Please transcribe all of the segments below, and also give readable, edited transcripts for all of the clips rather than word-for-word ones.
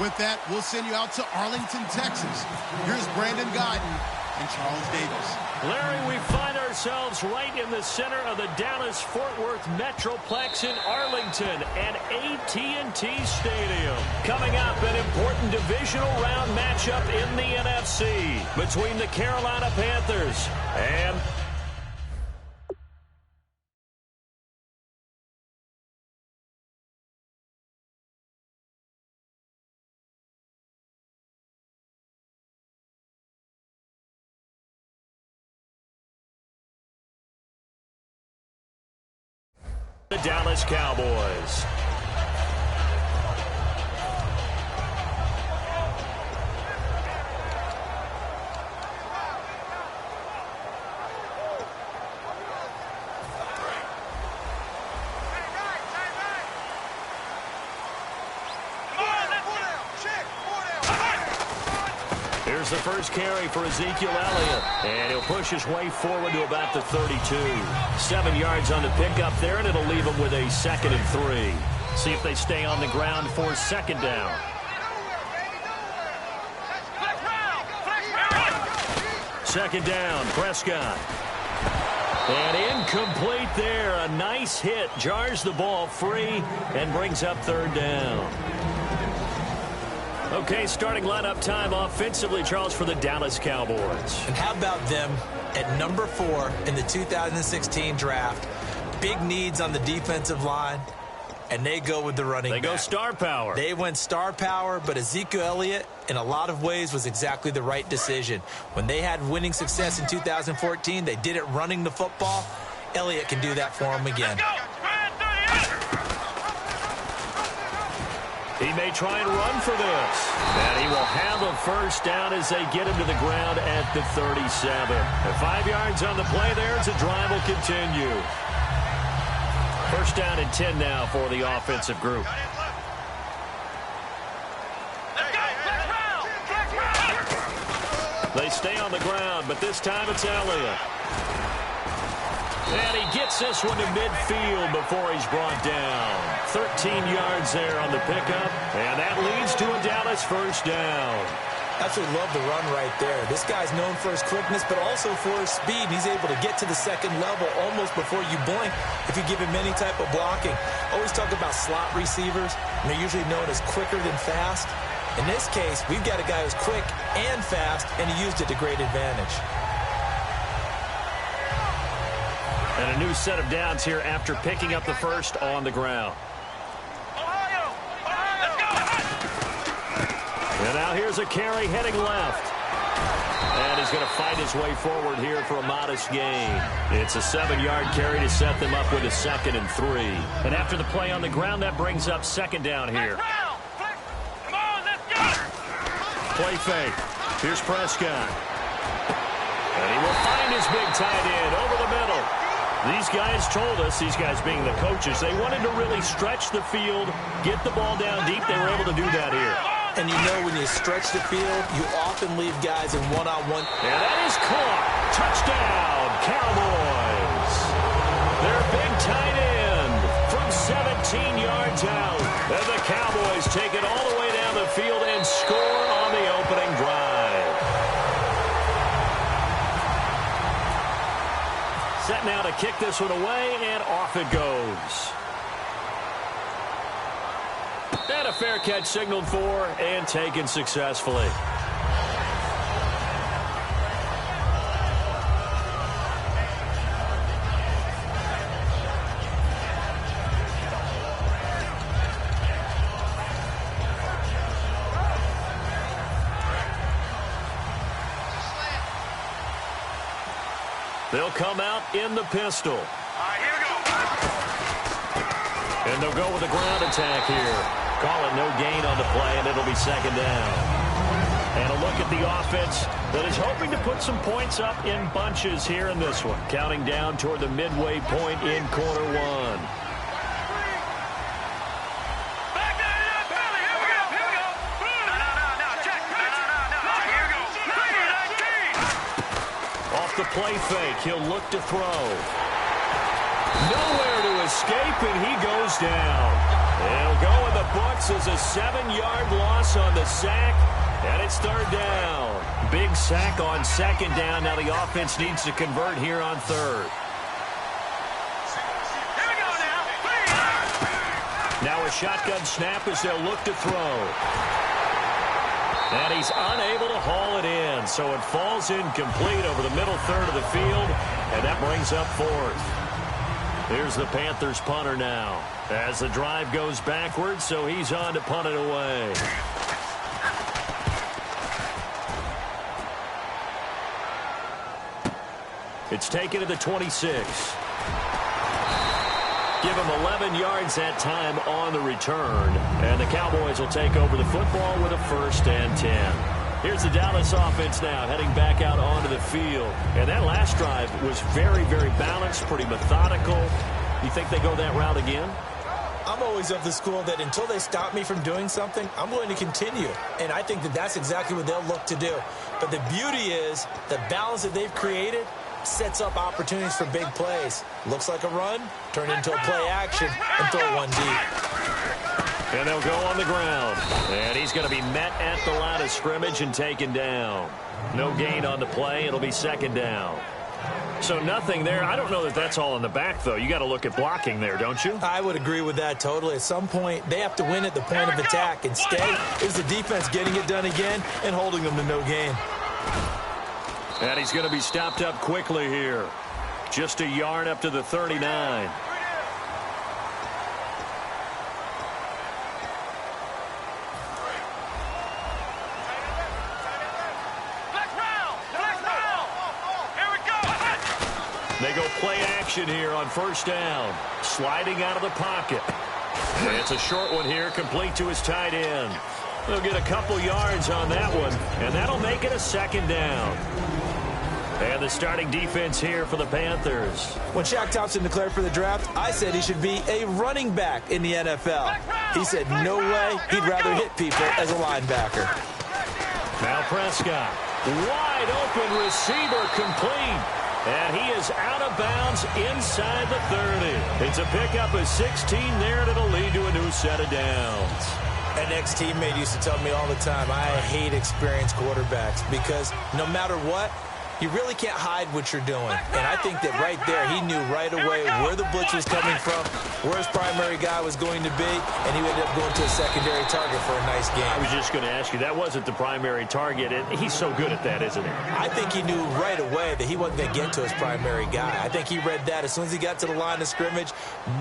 With that, we'll send you out to Arlington, Texas. Here's Brandon Gaudin and Charles Davis. Larry, we find ourselves right in the center of the Dallas-Fort Worth Metroplex in Arlington and AT&T Stadium. Coming up, an important divisional round matchup in the NFC between the Carolina Panthers and the Dallas Cowboys. Here's the first carry for Ezekiel Elliott, and he'll push his way forward to about the 32. 7 yards on the pickup there, and it'll leave him with a 2nd and 3. See if they stay on the ground for 2nd down. Second down, Prescott. And incomplete there. A nice hit. Jars the ball free and brings up 3rd down. Okay, starting lineup time offensively, Charles, for the Dallas Cowboys. And how about them at number 4 in the 2016 draft? Big needs on the defensive line, and they go with the running back. They go star power. They went star power, but Ezekiel Elliott, in a lot of ways, was exactly the right decision. When they had winning success in 2014, they did it running the football. Elliott can do that for them again. He may try and run for this. And he will have a first down as they get him to the ground at the 37. And 5 yards on the play there as the drive will continue. First down and 10 now for the offensive group. They stay on the ground, but this time it's Elliott. And he gets this one to midfield before he's brought down. 13 yards there on the pickup, and that leads to a Dallas first down. Absolutely love the run right there. This guy's known for his quickness, but also for his speed. He's able to get to the 2nd level almost before you blink if you give him any type of blocking. Always talk about slot receivers, and they're usually known as quicker than fast. In this case, we've got a guy who's quick and fast, and he used it to great advantage. And a new set of downs here after picking up the first on the ground. And now here's a carry heading left. And he's going to fight his way forward here for a modest gain. It's a 7-yard carry to set them up with a 2nd and 3. And after the play on the ground, that brings up 2nd down here. Play fake. Here's Prescott. And he will find his big tight end over the middle. These guys told us, these guys being the coaches, they wanted to really stretch the field, get the ball down deep. They were able to do that here. And you know when you stretch the field, you often leave guys in one-on-one. And that is caught. Touchdown, Cowboys. Their big tight end from 17 yards out. And the Cowboys take it all the way down the field and score on the opening drive. Set now to kick this one away, and off it goes. And a fair catch signaled for and taken successfully. They'll come out in the pistol. All right, here we go. And they'll go with a ground attack here. Call it no gain on the play, and it'll be 2nd down. And a look at the offense that is hoping to put some points up in bunches here in this one. Counting down toward the midway point in quarter 1. The play fake. He'll look to throw. Nowhere to escape, and he goes down. It'll go in the books as a 7-yard loss on the sack, and it's third down. Big sack on second down. Now the offense needs to convert here on third. Now a shotgun snap as they'll look to throw. And he's unable to haul it in, so it falls incomplete over the middle third of the field, and that brings up fourth. Here's the Panthers punter now as the drive goes backwards, so he's on to punt it away. It's taken to the 26. Give him 11 yards that time on the return. And the Cowboys will take over the football with a 1st and 10. Here's the Dallas offense now heading back out onto the field. And that last drive was very, very balanced, pretty methodical. You think they go that route again? I'm always of the school that until they stop me from doing something, I'm going to continue. And I think that that's exactly what they'll look to do. But the beauty is the balance that they've created sets up opportunities for big plays. Looks like a run, turn into a play action, and throw one deep. And they'll go on the ground. And he's going to be met at the line of scrimmage and taken down. No gain on the play. It'll be second down. So nothing there. I don't know that that's all in the back, though. You got to look at blocking there, don't you? I would agree with that totally. At some point, they have to win at the point of attack. Instead, is the defense getting it done again and holding them to no gain. And he's going to be stopped up quickly here. Just a yard up to the 39. They go play action here on first down. Sliding out of the pocket. And it's a short one here, complete to his tight end. They'll get a couple yards on that one, and that'll make it a second down. And the starting defense here for the Panthers. When Shaq Thompson declared for the draft, I said he should be a running back in the NFL. He said no way, he'd rather hit people as a linebacker. Now Prescott, wide open receiver, complete. And he is out of bounds inside the 30. It's a pickup of 16 there, and it'll lead to a new set of downs. An ex-teammate used to tell me all the time, I hate experienced quarterbacks because no matter what, you really can't hide what you're doing. And I think that right there, he knew right away where the blitz was coming from, where his primary guy was going to be, and he ended up going to a secondary target for a nice game. I was just going to ask you, that wasn't the primary target. He's so good at that, isn't he? I think he knew right away that he wasn't going to get to his primary guy. I think he read that as soon as he got to the line of scrimmage,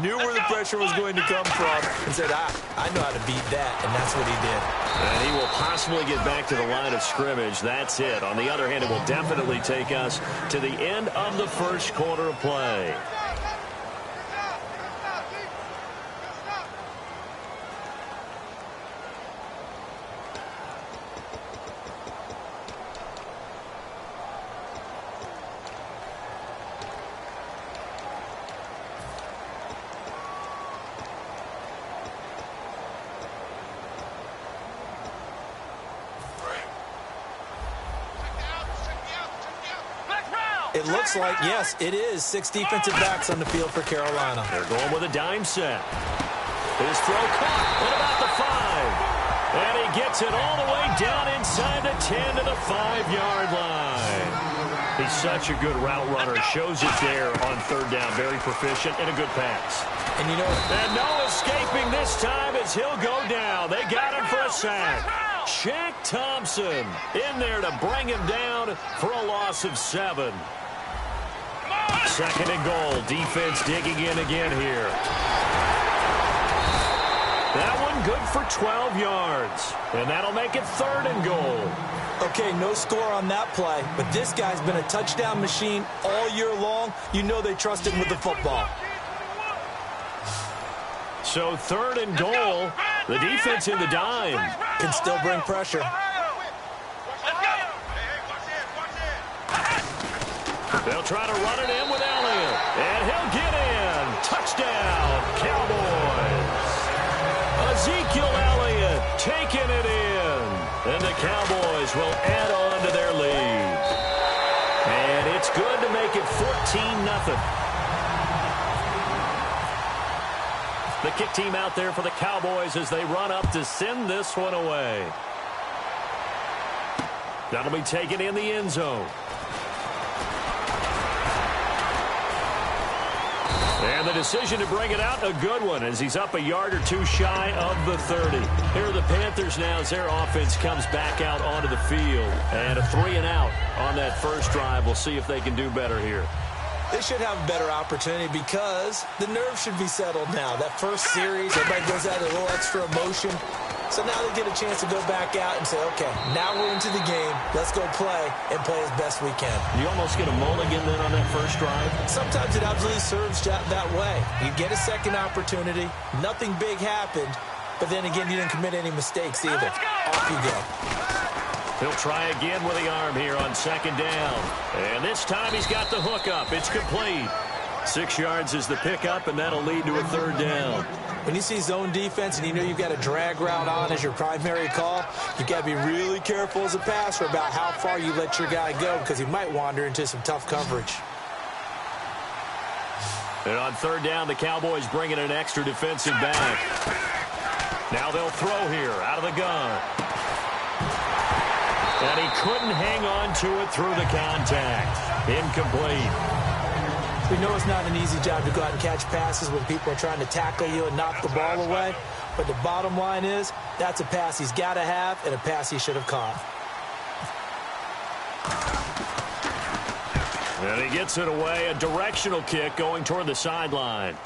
knew where the pressure was going to come from, and said, I know how to beat that, and that's what he did. And he will possibly get back to the line of scrimmage. That's it. On the other hand, it will definitely take us to the end of the first quarter of play. It looks like, yes, it is 6 defensive backs on the field for Carolina. They're going with a dime set. His throw caught at about the 5. And he gets it all the way down inside the 10 to the 5-yard line. He's such a good route runner. Shows it there on third down. Very proficient and a good pass. And you know, and no escaping this time as he'll go down. They got him for a sack. Shaq Thompson in there to bring him down for a loss of 7. Second and goal. Defense digging in again here. That one good for 12 yards. And that'll make it third and goal. Okay, no score on that play, but this guy's been a touchdown machine all year long. You know they trust him with the football. So third and goal. The defense in the dime. Can still bring pressure. They'll try to run it in with Elliott. And he'll get in. Touchdown, Cowboys. Ezekiel Elliott taking it in. And the Cowboys will add on to their lead. And it's good to make it 14-0. The kick team out there for the Cowboys as they run up to send this one away. That'll be taken in the end zone. And the decision to bring it out, a good one, as he's up a yard or two shy of the 30. Here are the Panthers now as their offense comes back out onto the field. And a 3-and-out on that first drive. We'll see if they can do better here. They should have a better opportunity because the nerves should be settled now. That first series, everybody goes out with a little extra emotion. So now they get a chance to go back out and say, okay, now we're into the game. Let's go play and play as best we can. You almost get a mulligan then on that first drive? Sometimes it absolutely serves that way. You get a second opportunity. Nothing big happened. But then again, you didn't commit any mistakes either. Off you go. He'll try again with the arm here on second down. And this time he's got the hook up. It's complete. 6 yards is the pickup, and that'll lead to a third down. When you see zone defense and you know you've got a drag route on as your primary call, you've got to be really careful as a passer about how far you let your guy go because he might wander into some tough coverage. And on third down, the Cowboys bring in an extra defensive back. Now they'll throw here out of the gun. And he couldn't hang on to it through the contact. Incomplete. We know it's not an easy job to go out and catch passes when people are trying to tackle you and knock the ball away. But the bottom line is, that's a pass he's got to have and a pass he should have caught. And he gets it away. A directional kick going toward the sideline.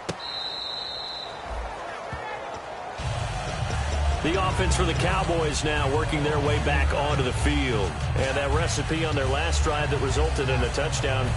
The offense for the Cowboys now working their way back onto the field. And that recipe on their last drive that resulted in a touchdown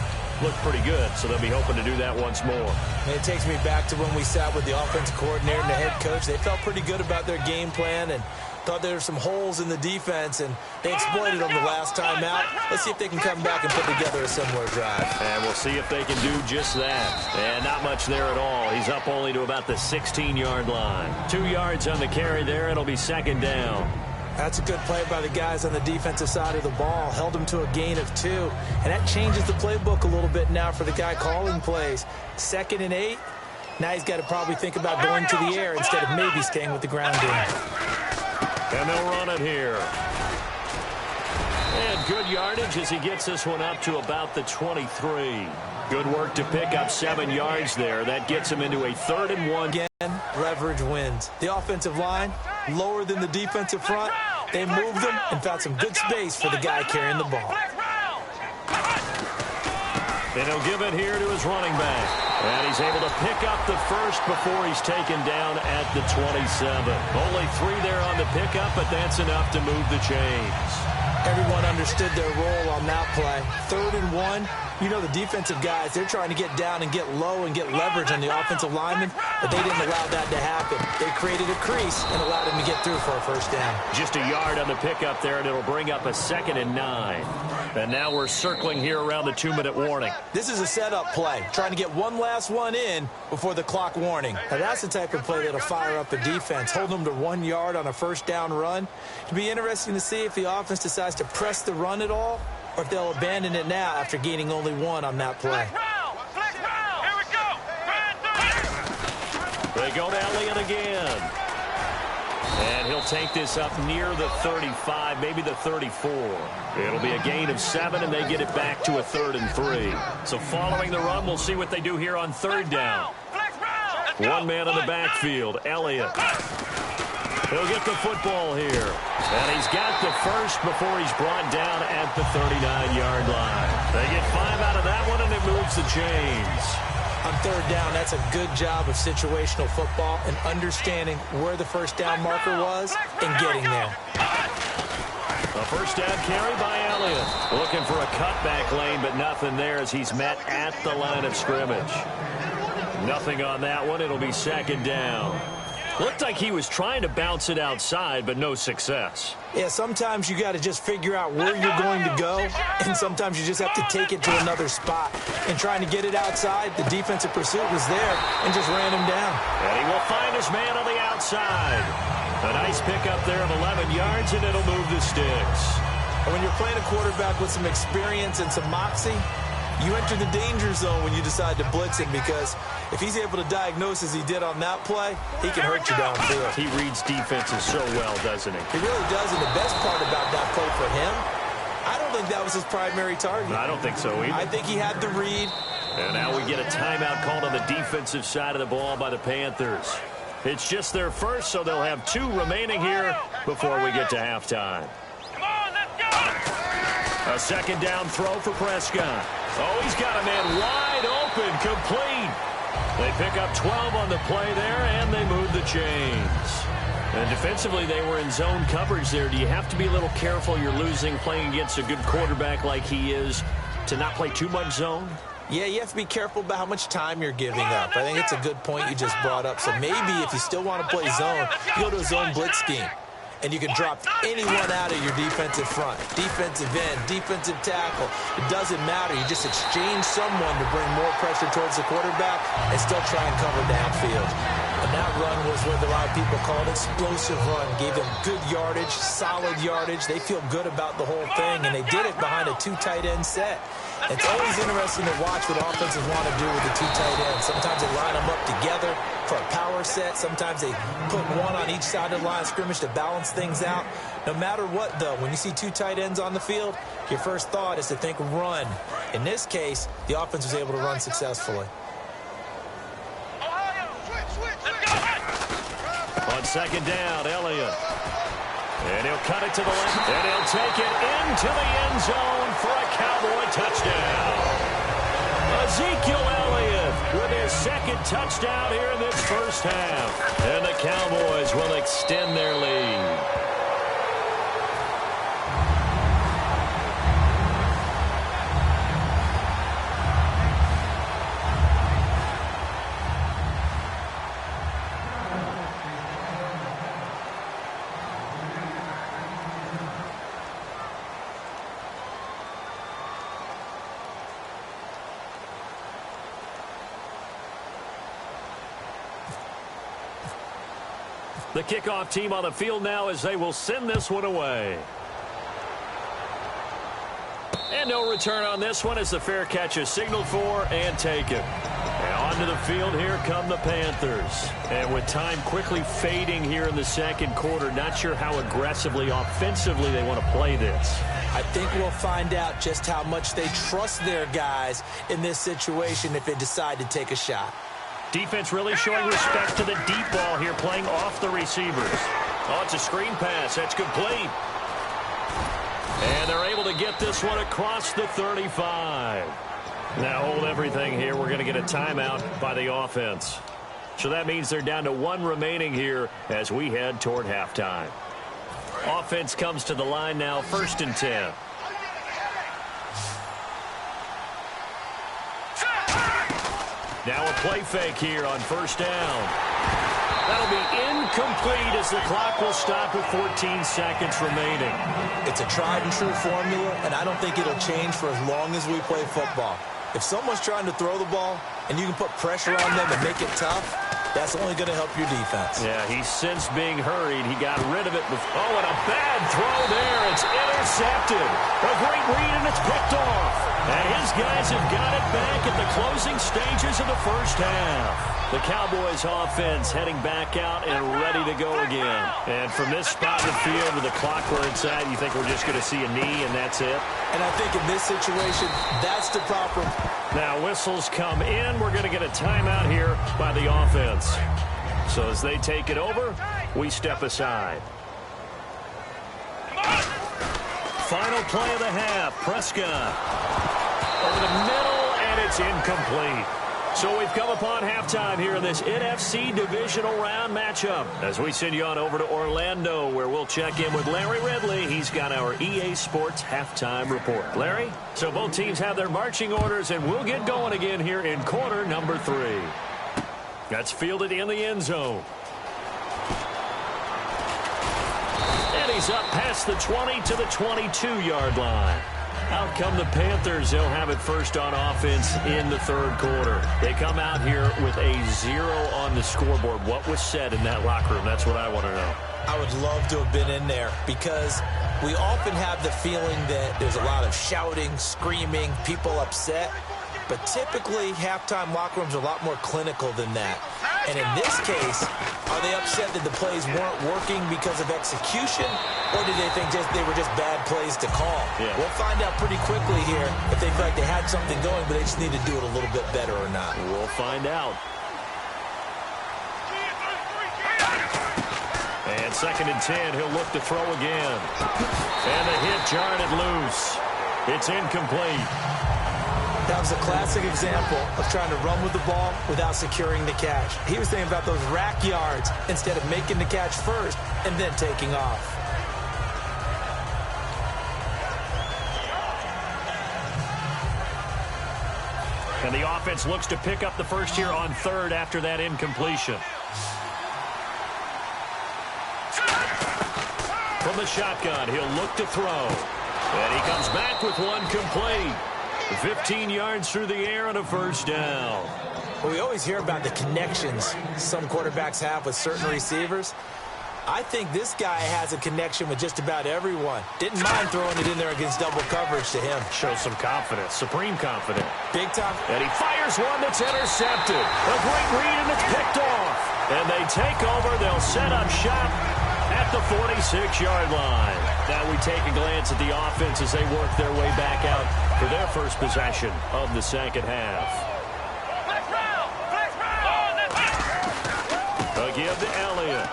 looked pretty good, so they'll be hoping to do that once more. And it takes me back to when we sat with the offensive coordinator and the head coach. They felt pretty good about their game plan and thought there were some holes in the defense, and they exploited them the last time out. Let's see if they can come back and put together a similar drive. And we'll see if they can do just that. And not much there at all. He's up only to about the 16-yard line. 2 yards on the carry there. It'll be second down. That's a good play by the guys on the defensive side of the ball. Held them to a gain of 2. And that changes the playbook a little bit now for the guy calling plays. 2nd and 8. Now he's got to probably think about going to the air instead of maybe staying with the ground game. And they'll run it here. And good yardage as he gets this one up to about the 23. Good work to pick up 7 yards there. That gets him into a 3rd and 1. Again, leverage wins. The offensive line, lower than the defensive front. They moved them and found some good space for the guy carrying the ball. And he'll give it here to his running back. And he's able to pick up the first before he's taken down at the 27. Only 3 there on the pickup, but that's enough to move the chains. Everyone understood their role on that play. 3rd and 1. You know the defensive guys, they're trying to get down and get low and get leverage on the offensive linemen, but they didn't allow that to happen. They created a crease and allowed him to get through for a first down. Just a yard on the pickup there, and it'll bring up a 2nd and 9. And now we're circling here around the 2-minute warning. This is a setup play, trying to get one last one in before the clock warning. Now that's the type of play that'll fire up a defense, hold them to 1 yard on a first down run. It'll be interesting to see if the offense decides to press the run at all, or if they'll abandon it now after gaining only 1 on that play. They go to Elliott again. And he'll take this up near the 35, maybe the 34. It'll be a gain of 7, and they get it back to a 3rd and 3. So following the run, we'll see what they do here on 3rd down. 1 man on the backfield, Elliott. He'll get the football here. And he's got the first before he's brought down at the 39-yard line. They get 5 out of that one, and it moves the chains. On 3rd down, that's a good job of situational football and understanding where the first down marker was and getting there. A first down carry by Elliott. Looking for a cutback lane, but nothing there as he's met at the line of scrimmage. Nothing on that one. It'll be 2nd down. Looked like he was trying to bounce it outside, but no success. Yeah, sometimes you got to just figure out where you're going to go, and sometimes you just have to take it to another spot. And trying to get it outside, the defensive pursuit was there and just ran him down. And he will find his man on the outside. A nice pickup there of 11 yards, and it'll move the sticks. And when you're playing a quarterback with some experience and some moxie, You enter the danger zone when you decide to blitz him, because if he's able to diagnose as he did on that play, he can hurt you downfield. He reads defenses so well, doesn't he? He really does, and the best part about that play for him, I don't think that was his primary target. I don't think so either. I think he had the read. And now we get a timeout called on the defensive side of the ball by the Panthers. It's just their first, so they'll have 2 remaining here before we get to halftime. Come on, let's go! A second down throw for Prescott. Oh, he's got a man wide open, complete. They pick up 12 on the play there, and they move the chains. And defensively, they were in zone coverage there. Do you have to be a little careful? You're losing, playing against a good quarterback like he is, to not play too much zone? Yeah, you have to be careful about how much time you're giving up. I think it's a good point you just brought up. So maybe if you still want to play zone, you go to a zone blitz scheme. And you can drop anyone out of your defensive front. Defensive end, defensive tackle. It doesn't matter. You just exchange someone to bring more pressure towards the quarterback and still try and cover downfield. And that run was what a lot of people call an explosive run. Gave them good yardage, solid yardage. They feel good about the whole thing, and they did it behind a 2 tight end set. It's always interesting to watch what offenses want to do with the 2 tight ends. Sometimes they line them up together for a power set. Sometimes they put one on each side of the line of scrimmage to balance things out. No matter what, though, when you see 2 tight ends on the field, your first thought is to think run. In this case, the offense was able to run successfully. On second down, Elliott. And he'll cut it to the left, and he'll take it into the end zone for a Cowboy touchdown. Ezekiel Elliott with his second touchdown here in this first half. And the Cowboys will extend their lead. The kickoff team on the field now as they will send this one away. And no return on this one as the fair catch is signaled for and taken. And onto the field, here come the Panthers. And with time quickly fading here in the second quarter, not sure how aggressively, offensively they want to play this. I think we'll find out just how much they trust their guys in this situation if they decide to take a shot. Defense really showing respect to the deep ball here, playing off the receivers. Oh, it's a screen pass. That's complete. And they're able to get this one across the 35. Now hold everything here. We're going to get a timeout by the offense. So that means they're down to 1 remaining here as we head toward halftime. Offense comes to the line now, 1st and 10. Now a play fake here on 1st down. That'll be incomplete as the clock will stop with 14 seconds remaining. It's a tried and true formula, and I don't think it'll change for as long as we play football. If someone's trying to throw the ball and you can put pressure on them and make it tough, that's only going to help your defense. Yeah, he's since being hurried. He got rid of it. Oh, and a bad throw there. It's intercepted. A great read, and it's picked off. And his guys have got it back at the closing stages of the first half. The Cowboys offense heading back out and ready to go again. And from this spot in the field with the clock where it's at, you think we're just going to see a knee and that's it? And I think in this situation, that's the proper. Now whistles come in. We're going to get a timeout here by the offense. So as they take it over, we step aside. Final play of the half. Prescott over the middle, and it's incomplete. So we've come upon halftime here in this NFC divisional round matchup as we send you on over to Orlando, where we'll check in with Larry Ridley. He's got our EA Sports halftime report. Larry, so both teams have their marching orders, and we'll get going again here in quarter number 3. That's fielded in the end zone. And he's up past the 20 to the 22-yard line. Out come the Panthers. They'll have it first on offense in the 3rd quarter. They come out here with a 0 on the scoreboard. What was said in that locker room? That's what I want to know. I would love to have been in there because we often have the feeling that there's a lot of shouting, screaming, people upset. but typically halftime locker rooms are a lot more clinical than that. And in this case, are they upset that the plays weren't working because of execution, or do they think they were just bad plays to call? Yeah. We'll find out pretty quickly here if they feel like they had something going, but they just need to do it a little bit better or not. We'll find out. And 2nd and 10, he'll look to throw again. And the hit jarred it loose. It's incomplete. That was a classic example of trying to run with the ball without securing the catch. He was thinking about those rack yards instead of making the catch first and then taking off. And the offense looks to pick up the first here on 3rd after that incompletion. From the shotgun, he'll look to throw. And he comes back with one complete. 15 yards through the air and a first down. Well, we always hear about the connections some quarterbacks have with certain receivers. I think this guy has a connection with just about everyone. Didn't mind throwing it in there against double coverage to him. Shows some confidence, supreme confidence. Big time. And he fires one that's intercepted. A great read, and it's picked off. And they take over. They'll set up shop at the 46-yard line. Now we take a glance at the offense as they work their way back out for their first possession of the second half. A give to Elliott.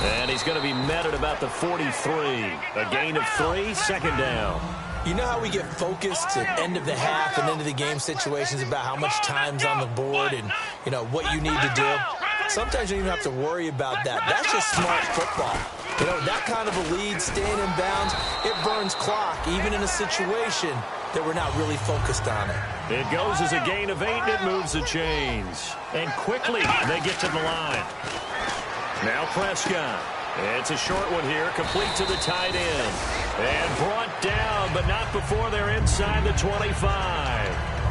And he's going to be met at about the 43. A gain of 3, 2nd down. You know how we get focused at end of the half and into the game situations about how much time's on the board and, you know, what you need to do? Sometimes you don't even have to worry about that. That's just smart football. You know, that kind of a lead, staying in bounds, it burns clock, even in a situation that we're not really focused on it. It goes as a gain of 8, and it moves the chains. And quickly, they get to the line. Now Prescott. It's a short one here, complete to the tight end. And brought down, but not before they're inside the 25.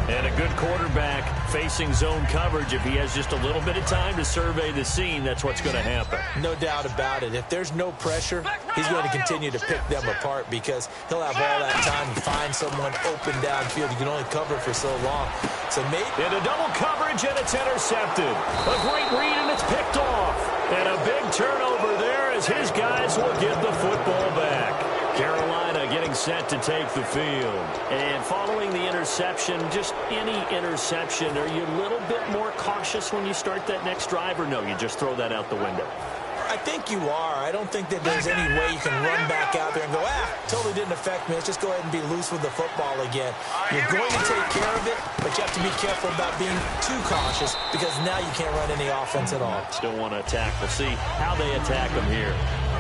And a good quarterback facing zone coverage. If he has just a little bit of time to survey the scene, that's what's going to happen. No doubt about it. If there's no pressure, he's going to continue to pick them apart because he'll have all that time to find someone open downfield. You can only cover for so long. So maybe into double coverage, and it's intercepted. A great read, and it's picked off. And a big turnover there as his guys will get the football back. Carolina getting set to take the field. And following the interception, just any interception, are you a little bit more cautious when you start that next drive, or no, you just throw that out the window? I think you are. I don't think that there's any way you can run back out there and go, totally didn't affect me. Let's just go ahead and be loose with the football again. You're going to take care of it, but you have to be careful about being too cautious because now you can't run any offense at all. Still want to attack. We'll see how they attack them here.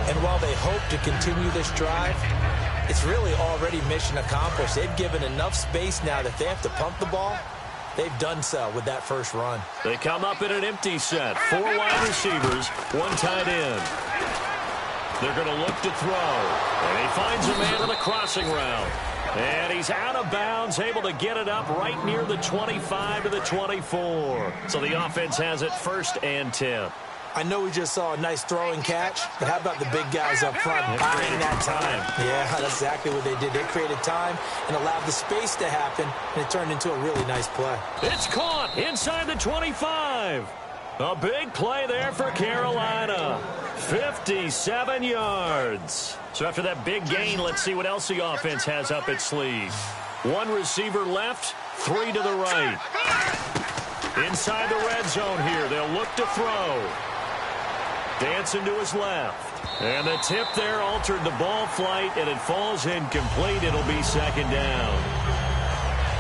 And while they hope to continue this drive, it's really already mission accomplished. They've given enough space now that they have to pump the ball. They've done so with that first run. They come up in an empty set. 4 wide receivers, 1 tight end. They're going to look to throw. And he finds a man on the crossing route. And he's out of bounds, able to get it up right near the 25 to the 24. So the offense has it 1st and 10. I know we just saw a nice throwing catch, but how about the big guys up front buying that time? Yeah, that's exactly what they did. They created time and allowed the space to happen, and it turned into a really nice play. It's caught inside the 25. A big play there for Carolina. 57 yards. So after that big gain, let's see what else the offense has up its sleeve. 1 receiver left, 3 to the right. Inside the red zone here, they'll look to throw. Dancing to his left. And the tip there altered the ball flight, and it falls incomplete. It'll be 2nd down.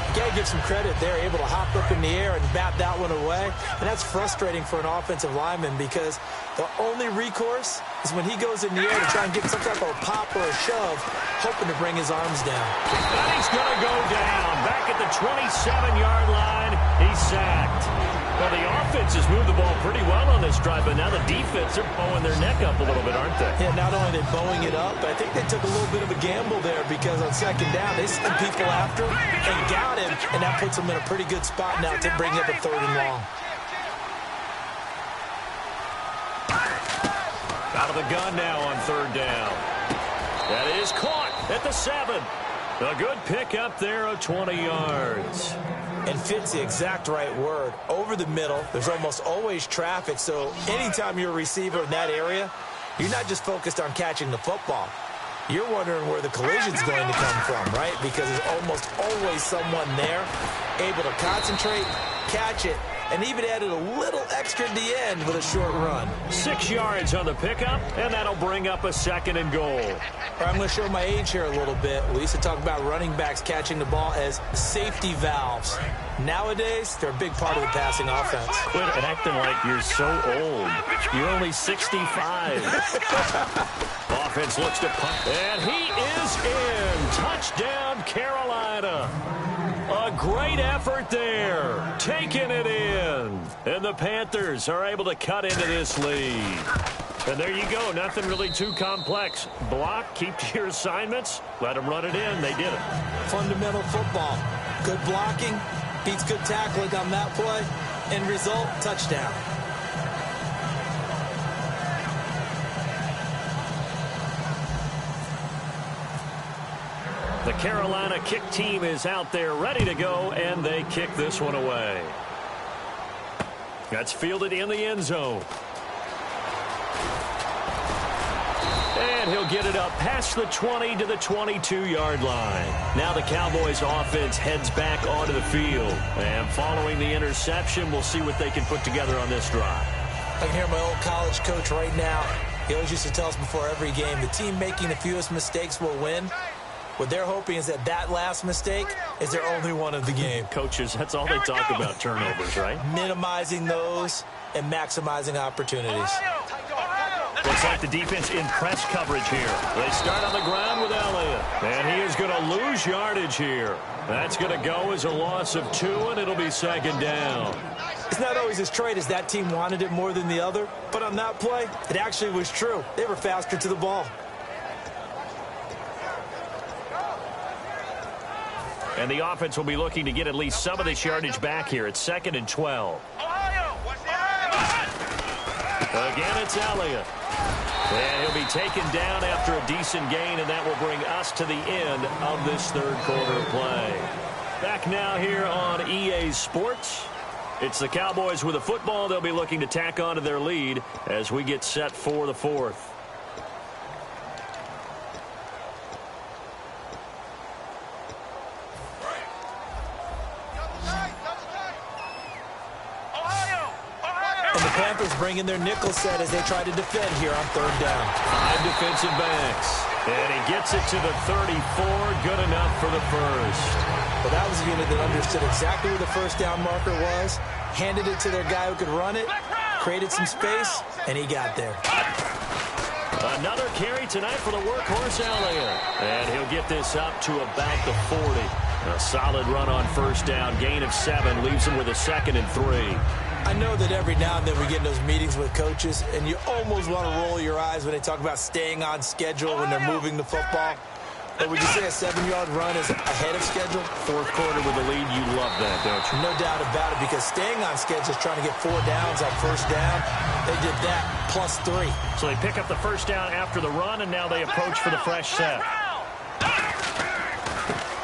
You got to give some credit. They're able to hop up in the air and bat that one away. And that's frustrating for an offensive lineman because the only recourse is when he goes in the air to try and get some type of a pop or a shove, hoping to bring his arms down. And he's going to go down. Back at the 27-yard line, he's sacked. Well, the offense has moved the ball pretty well on this drive, but now the defense, they're bowing their neck up a little bit, aren't they? Yeah, not only are they bowing it up, but I think they took a little bit of a gamble there because on 2nd down, they sent people after him and got him, and that puts them in a pretty good spot now to bring up a 3rd and long. Out of the gun now on 3rd down. That is caught at the 7. A good pickup there of 20 yards. And fits the exact right word. Over the middle, there's almost always traffic, so anytime you're a receiver in that area, you're not just focused on catching the football. You're wondering where the collision's going to come from, right? Because there's almost always someone there able to concentrate, catch it, and even added a little extra at the end with a short run. 6 yards on the pickup, and that'll bring up a 2nd and goal. All right, I'm going to show my age here a little bit. We used to talk about running backs catching the ball as safety valves. Nowadays, they're a big part of the passing offense. Quit acting like you're so old. You're only 65. Offense looks to punt, and he is in. Touchdown, Carolina. A great effort there, taking it in. And the Panthers are able to cut into this lead. And there you go, nothing really too complex. Block, keep to your assignments, let them run it in. They did it. Fundamental football. Good blocking, beats good tackling on that play. End result, touchdown. The Carolina kick team is out there ready to go, and they kick this one away. That's fielded in the end zone. And he'll get it up past the 20 to the 22-yard line. Now the Cowboys offense heads back onto the field. And following the interception, we'll see what they can put together on this drive. I can hear my old college coach right now. He always used to tell us before every game, the team making the fewest mistakes will win. What they're hoping is that that last mistake is their only one of the game. Coaches, that's all they talk about, turnovers, right? Minimizing those and maximizing opportunities. Looks like the defense in press coverage here. They start on the ground with Elliott. And he is going to lose yardage here. That's going to go as a loss of 2, and it'll be 2nd down. It's not always as straight as that team wanted it more than the other. But on that play, it actually was true. They were faster to the ball. And the offense will be looking to get at least some of this yardage back here. It's 2nd and 12. Again, it's Elliott. And he'll be taken down after a decent gain, and that will bring us to the end of this 3rd quarter play. Back now here on EA Sports. It's the Cowboys with the football. They'll be looking to tack on to their lead as we get set for the 4th. Panthers bring in their nickel set as they try to defend here on 3rd down. 5 defensive backs. And he gets it to the 34. Good enough for the first. Well, that was a unit that understood exactly where the 1st down marker was, handed it to their guy who could run it, created some space, and he got there. Another carry tonight for the workhorse Elliott. And he'll get this up to about the 40. A solid run on 1st down. Gain of 7 leaves him with a 2nd and 3. I know that every now and then we get in those meetings with coaches, and you almost want to roll your eyes when they talk about staying on schedule when they're moving the football. But would you say a 7-yard run is ahead of schedule? 4th quarter with the lead, you love that, don't you? No doubt about it, because staying on schedule is trying to get 4 downs on 1st down. They did that, plus 3. So they pick up the 1st down after the run, and now they approach for the fresh set.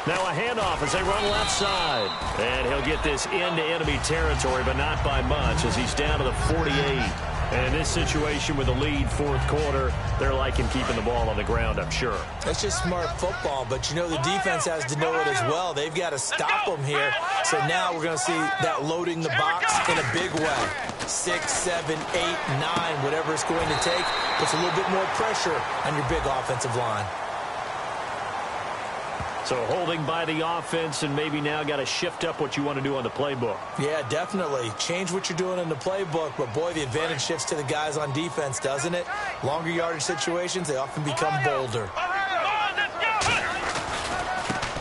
Now a handoff as they run left side. And he'll get this into enemy territory, but not by much as he's down to the 48. And in this situation with the lead 4th quarter, they're liking keeping the ball on the ground, I'm sure. That's just smart football, but you know the defense has to know it as well. They've got to stop them here. So now we're going to see that loading the box in a big way. 6, 7, 8, 9, whatever it's going to take, puts a little bit more pressure on your big offensive line. So holding by the offense, and maybe now got to shift up what you want to do on the playbook. Yeah, definitely. Change what you're doing in the playbook, but boy, the advantage shifts to the guys on defense, doesn't it? Longer yardage situations, they often become bolder.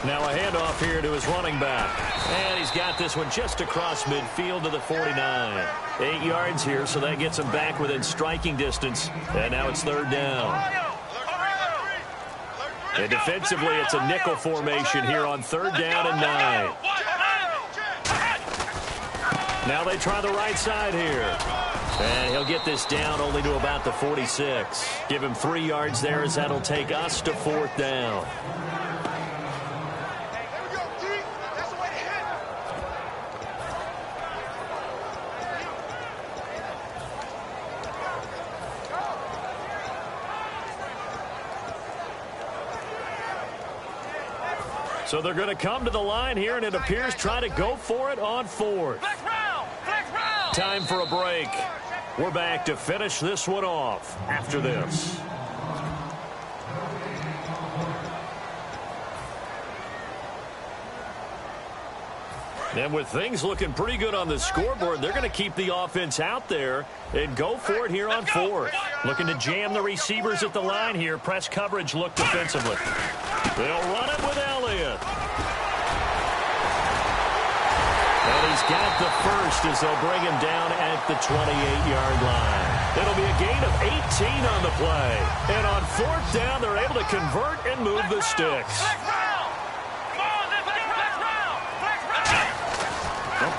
Now a handoff here to his running back. And he's got this one just across midfield to the 49. 8 yards here, so that gets him back within striking distance. And now it's 3rd down. And defensively, it's a nickel formation here on 3rd down and 9. Now they try the right side here. And he'll get this down only to about the 46. Give him 3 yards there as that'll take us to 4th down. So they're going to come to the line here, and it appears try to go for it on fourth. Flex round. Flex round. Time for a break. We're back to finish this one off after this. And with things looking pretty good on the scoreboard, they're going to keep the offense out there and go for it here on fourth. Looking to jam the receivers at the line here. Press coverage look defensively. They'll run it with Elliott. And he's got the first as they'll bring him down at the 28-yard line. It'll be a gain of 18 on the play. And on fourth down, they're able to convert and move the sticks.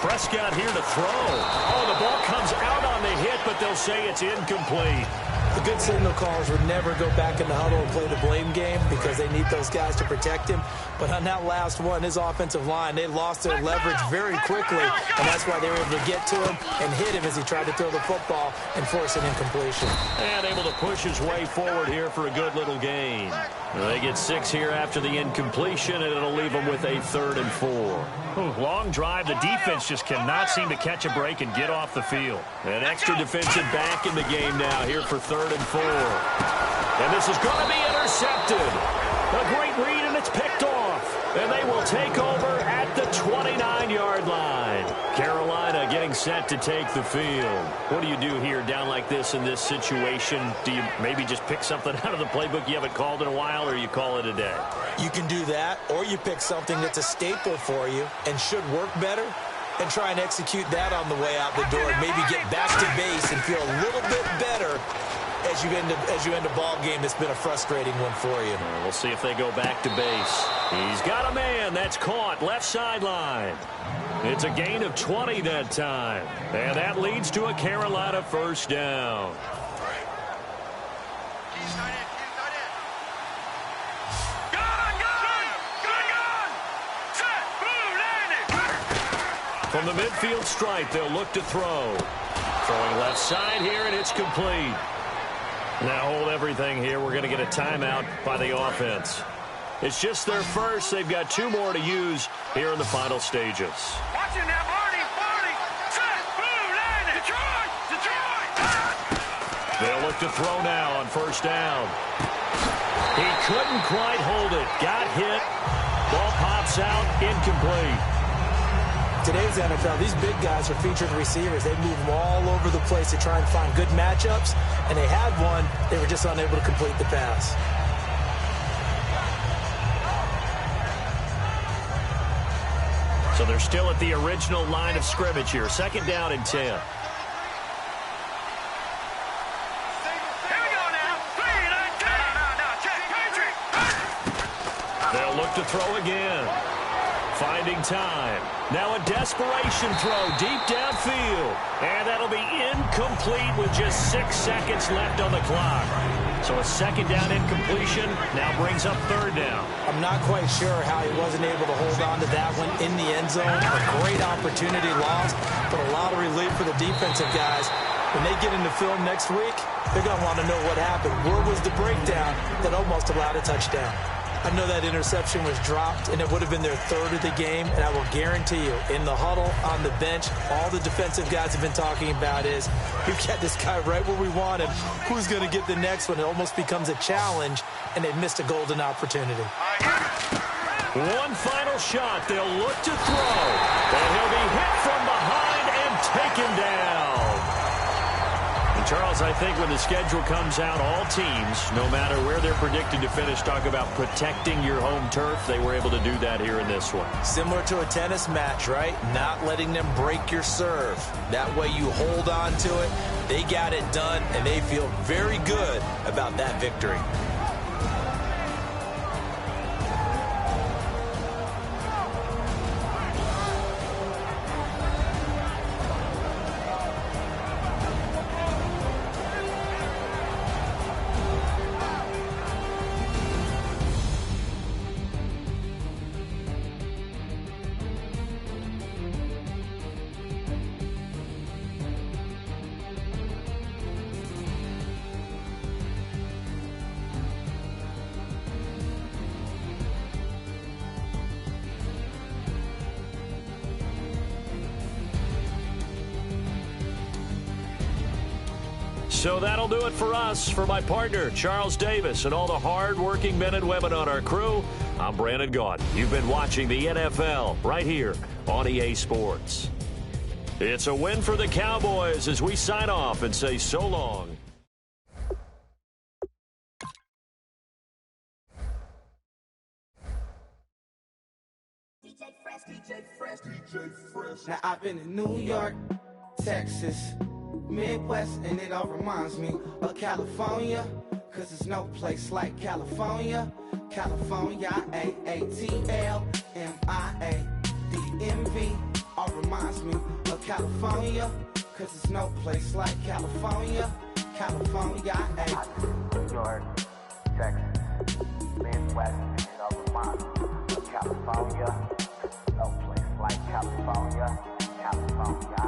Prescott here to throw. Oh, the ball comes out on the hit, but they'll say it's incomplete. The good signal callers would never go back in the huddle and play the blame game because they need those guys to protect him. But on that last one, his offensive line, they lost their leverage very quickly, and that's why they were able to get to him and hit him as he tried to throw the football and force an incompletion. And able to push his way forward here for a good little gain. They get 6 here after the incompletion, and it'll leave them with a 3rd and 4. Long drive. The defense just cannot seem to catch a break and get off the field. An extra defensive back in the game now here for 3rd and 4. And this is going to be intercepted. A great read, and it's picked off. And they will take over at the 29-yard line. Carolina getting set to take the field. What do you do here down like this in this situation? Do you maybe just pick something out of the playbook you haven't called in a while, or you call it a day? You can do that, or you pick something that's a staple for you and should work better and try and execute that on the way out the door and maybe get back to base and feel a little bit better as you end a ball game that's been a frustrating one for you. We'll see if they go back to base. He's got a man that's caught left sideline. It's a gain of 20 that time. And that leads to a Carolina first down. From the midfield stripe, they'll look to throw. Throwing left side here, and it's complete. Now hold everything here. We're going to get a timeout by the offense. It's just their first. They've got 2 more to use here in the final stages. Watching that, Marty. Set, boom, landed. Detroit. They'll look to throw now on first down. He couldn't quite hold it. Got hit. Ball pops out. Incomplete. Today's NFL, these big guys are featured receivers. They move them all over the place to try and find good matchups, and they had one. They were just unable to complete the pass. So they're still at the original line of scrimmage here. 2nd down and 10. Here we go now. 3-19. Check. They'll look to throw again. Finding time. Now a desperation throw deep downfield. And that'll be incomplete with just 6 seconds left on the clock. So a 2nd down incompletion now brings up 3rd down. I'm not quite sure how he wasn't able to hold on to that one in the end zone. A great opportunity lost, but a lot of relief for the defensive guys. When they get into film next week, they're going to want to know what happened. Where was the breakdown that almost allowed a touchdown? I know that interception was dropped, and it would have been their 3rd of the game, and I will guarantee you, in the huddle, on the bench, all the defensive guys have been talking about is, we've got this guy right where we want him. Who's going to get the next one? It almost becomes a challenge, and they've missed a golden opportunity. One final shot. They'll look to throw. And he'll be hit from behind and taken down. Charles, I think when the schedule comes out, all teams, no matter where they're predicted to finish, talk about protecting your home turf. They were able to do that here in this one. Similar to a tennis match, right? Not letting them break your serve. That way you hold on to it. They got it done, and they feel very good about that victory. So that'll do it for us. For my partner, Charles Davis, and all the hard-working men and women on our crew, I'm Brandon Gaudin. You've been watching the NFL right here on EA Sports. It's a win for the Cowboys as we sign off and say so long. Now I've been in New York, Texas, Midwest, and it all reminds me of California, cause there's no place like California. California, A-A-T-L-M-I-A-D-M-V, all reminds me of California, cause there's no place like California. California, New York, Texas, Midwest, and it all reminds me of California. No place like California. California,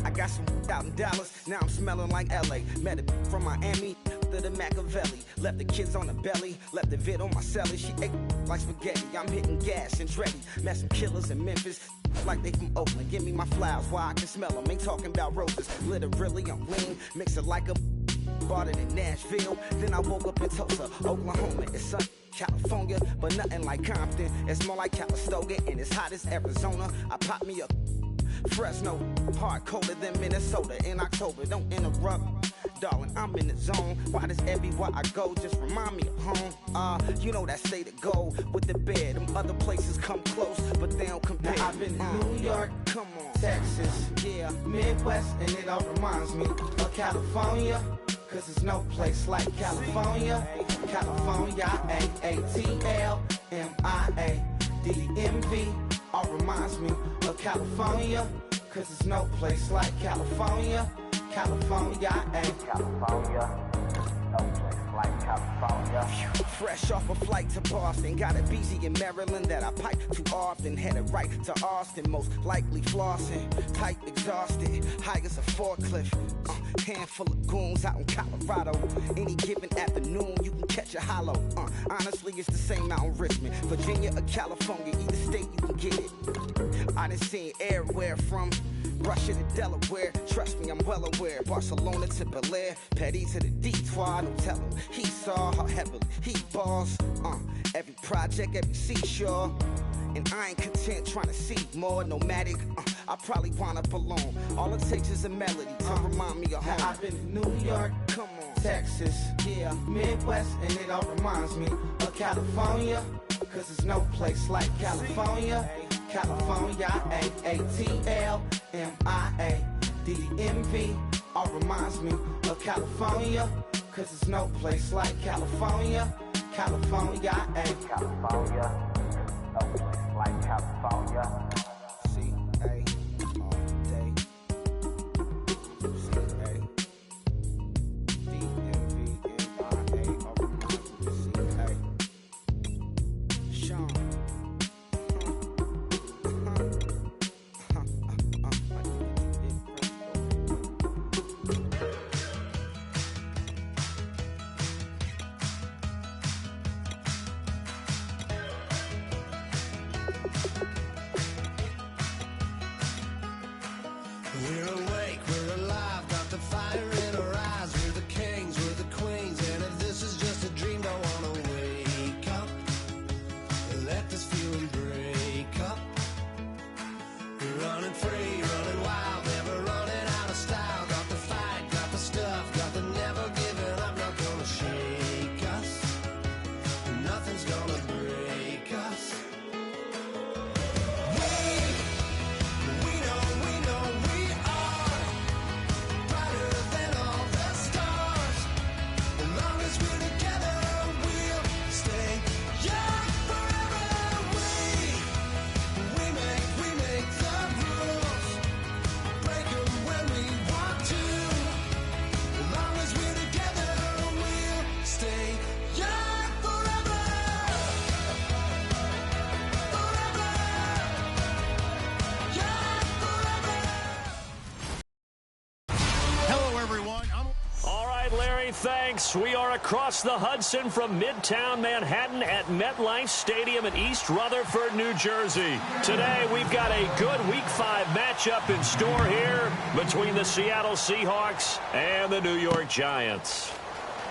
I got some out in Dallas, now I'm smelling like LA. Met it from Miami to the Machiavelli. Left the kids on the belly, left the vid on my celly. She ate like spaghetti, I'm hitting gas and Dreddy. Met some killers in Memphis, like they from Oakland. Give me my flowers while I can smell them. Ain't talking about roses, literally I'm lean. Mix it like a bought it in Nashville. Then I woke up in Tulsa, Oklahoma. It's sun, California, but nothing like Compton. It's more like Calistoga, and it's hot as Arizona. I pop me up Fresno, hard colder than Minnesota in October. Don't interrupt, darling, I'm in the zone. Why does everywhere I go just remind me of home? You know that state of gold with the bed. Them other places come close, but they don't compare. Now I've been to New York, come on, Texas, yeah, Midwest, and it all reminds me of California, cause there's no place like California. California, A-A-T-L-M-I-A-D-M-V, all reminds me of California, cause there's no place like California. California, California, no place like California. Fresh off a flight to Boston, got a BZ in Maryland that I pipe too often. Headed right to Austin, most likely flossing. Type exhausted, high as a forklift. Handful of goons out in Colorado. Any given afternoon, you can catch a hollow. Honestly, it's the same out in Richmond, Virginia or California, either state you can get it. I done seen everywhere from Russia to Delaware, trust me, I'm well aware. Barcelona to Bel Air, Petty to the Detroit, don't tell him. He saw how heavily he balls. Every project, every seashore. And I ain't content trying to see more nomadic. I probably wind up alone. All it takes is a melody to remind me of home. Now I've been to New York, come on, Texas, yeah, Midwest, and it all reminds me of California, cause there's no place like California. California, A-A-T-L-M-I-A-D-M-V, all reminds me of California, cause there's no place like California. California, California, no place like California. C-A, all day. C-A, D-M-V-M-I-A, all reminds me of C-A. Sean. thanks. We are across the Hudson from Midtown Manhattan at MetLife Stadium in East Rutherford, New Jersey. Today, we've got a good Week 5 matchup in store here between the Seattle Seahawks and the New York Giants.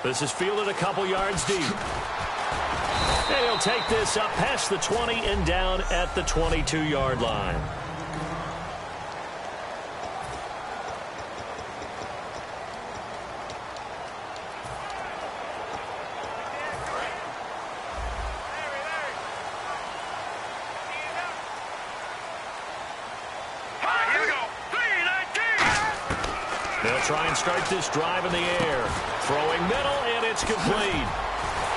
This is fielded a couple yards deep. And he'll take this up past the 20 and down at the 22-yard line. They'll try and start this drive in the air. Throwing middle, and it's complete.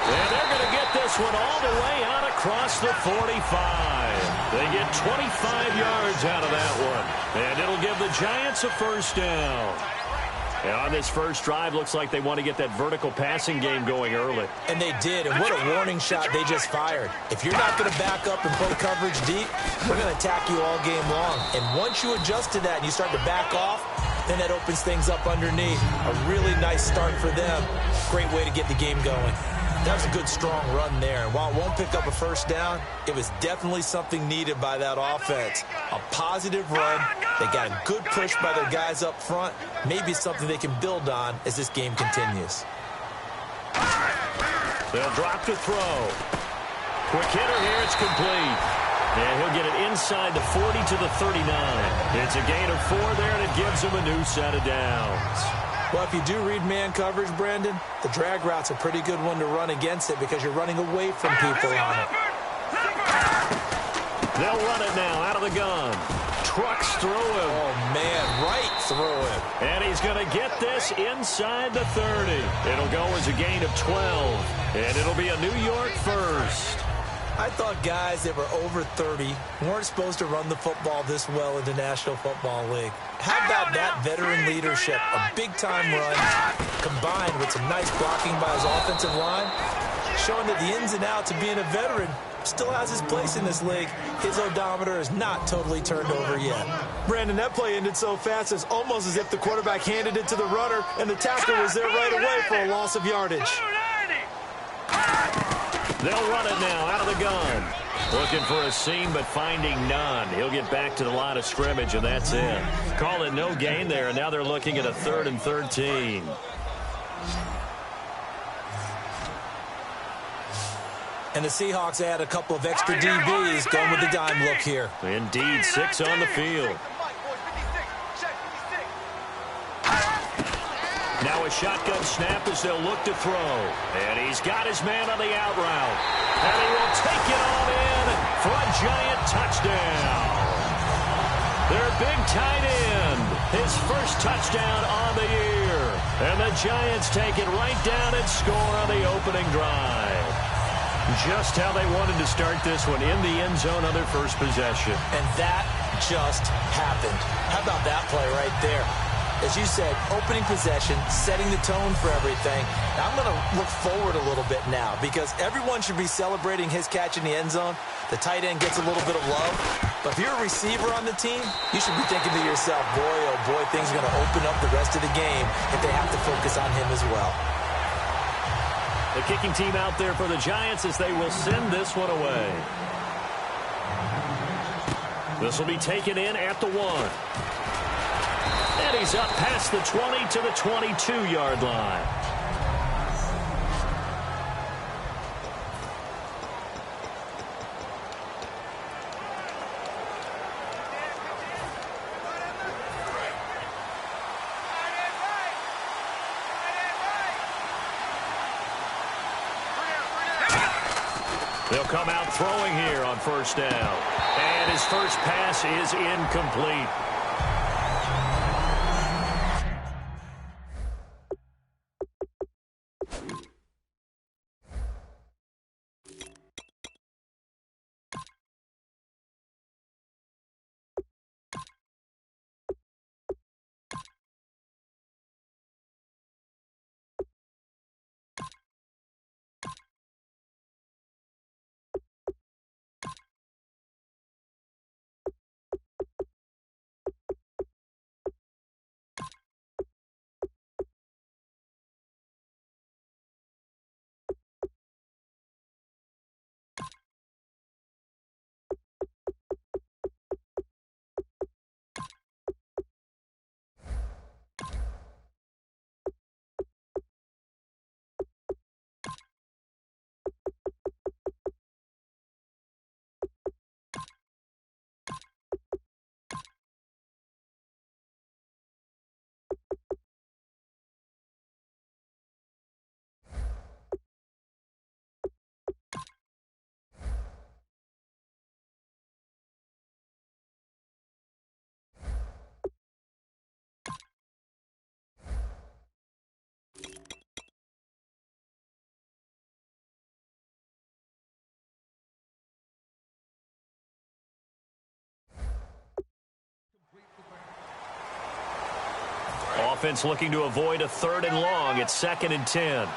And they're going to get this one all the way out across the 45. They get 25 yards out of that one. And it'll give the Giants a first down. And on this first drive, looks like they want to get that vertical passing game going early. And they did, and what a warning shot they just fired. If you're not going to back up and play coverage deep, we're going to attack you all game long. And once you adjust to that and you start to back off, then that opens things up underneath. A really nice start for them. Great way to get the game going. That was a good, strong run there. And while it won't pick up a first down, it was definitely something needed by that offense. A positive run. They got a good push by their guys up front. Maybe something they can build on as this game continues. They'll drop to throw. Quick hitter here. It's complete. And he'll get it inside the 40 to the 39. It's a gain of 4 there, and it gives him a new set of downs. Well, if you do read man coverage, Brandon, the drag route's a pretty good one to run against it because you're running away from people on it. They'll run it now out of the gun. Trucks through him. Oh, man, right through him. And he's going to get this inside the 30. It'll go as a gain of 12, and it'll be a New York first. I thought guys that were over 30 weren't supposed to run the football this well in the National Football League. How about that veteran leadership? A big-time run combined with some nice blocking by his offensive line, showing that the ins and outs of being a veteran still has his place in this league. His odometer is not totally turned over yet. Brandon, that play ended so fast, it's almost as if the quarterback handed it to the runner and the tackle was there right away for a loss of yardage. They'll run it now out of the gun. Looking for a seam, but finding none. He'll get back to the line of scrimmage, and that's it. Call it no gain there, and now they're looking at a 3rd and 13. And the Seahawks add a couple of extra DBs going with the dime look here. Indeed, 6 on the field. Now a shotgun snap as they'll look to throw. And he's got his man on the out route. And he will take it on in for a Giant touchdown. Their big tight end. His first touchdown on the year. And the Giants take it right down and score on the opening drive. Just how they wanted to start this one, in the end zone on their first possession. And that just happened. How about that play right there? As you said, opening possession, setting the tone for everything. Now, I'm going to look forward a little bit now because everyone should be celebrating his catch in the end zone. The tight end gets a little bit of love. But if you're a receiver on the team, you should be thinking to yourself, boy, oh boy, things are going to open up the rest of the game if they have to focus on him as well. The kicking team out there for the Giants as they will send this one away. This will be taken in at the 1. And he's up past the 20 to the 22-yard line. They'll come out throwing here on first down. And his first pass is incomplete. offense looking to avoid a 3rd and long. It's 2nd and 10.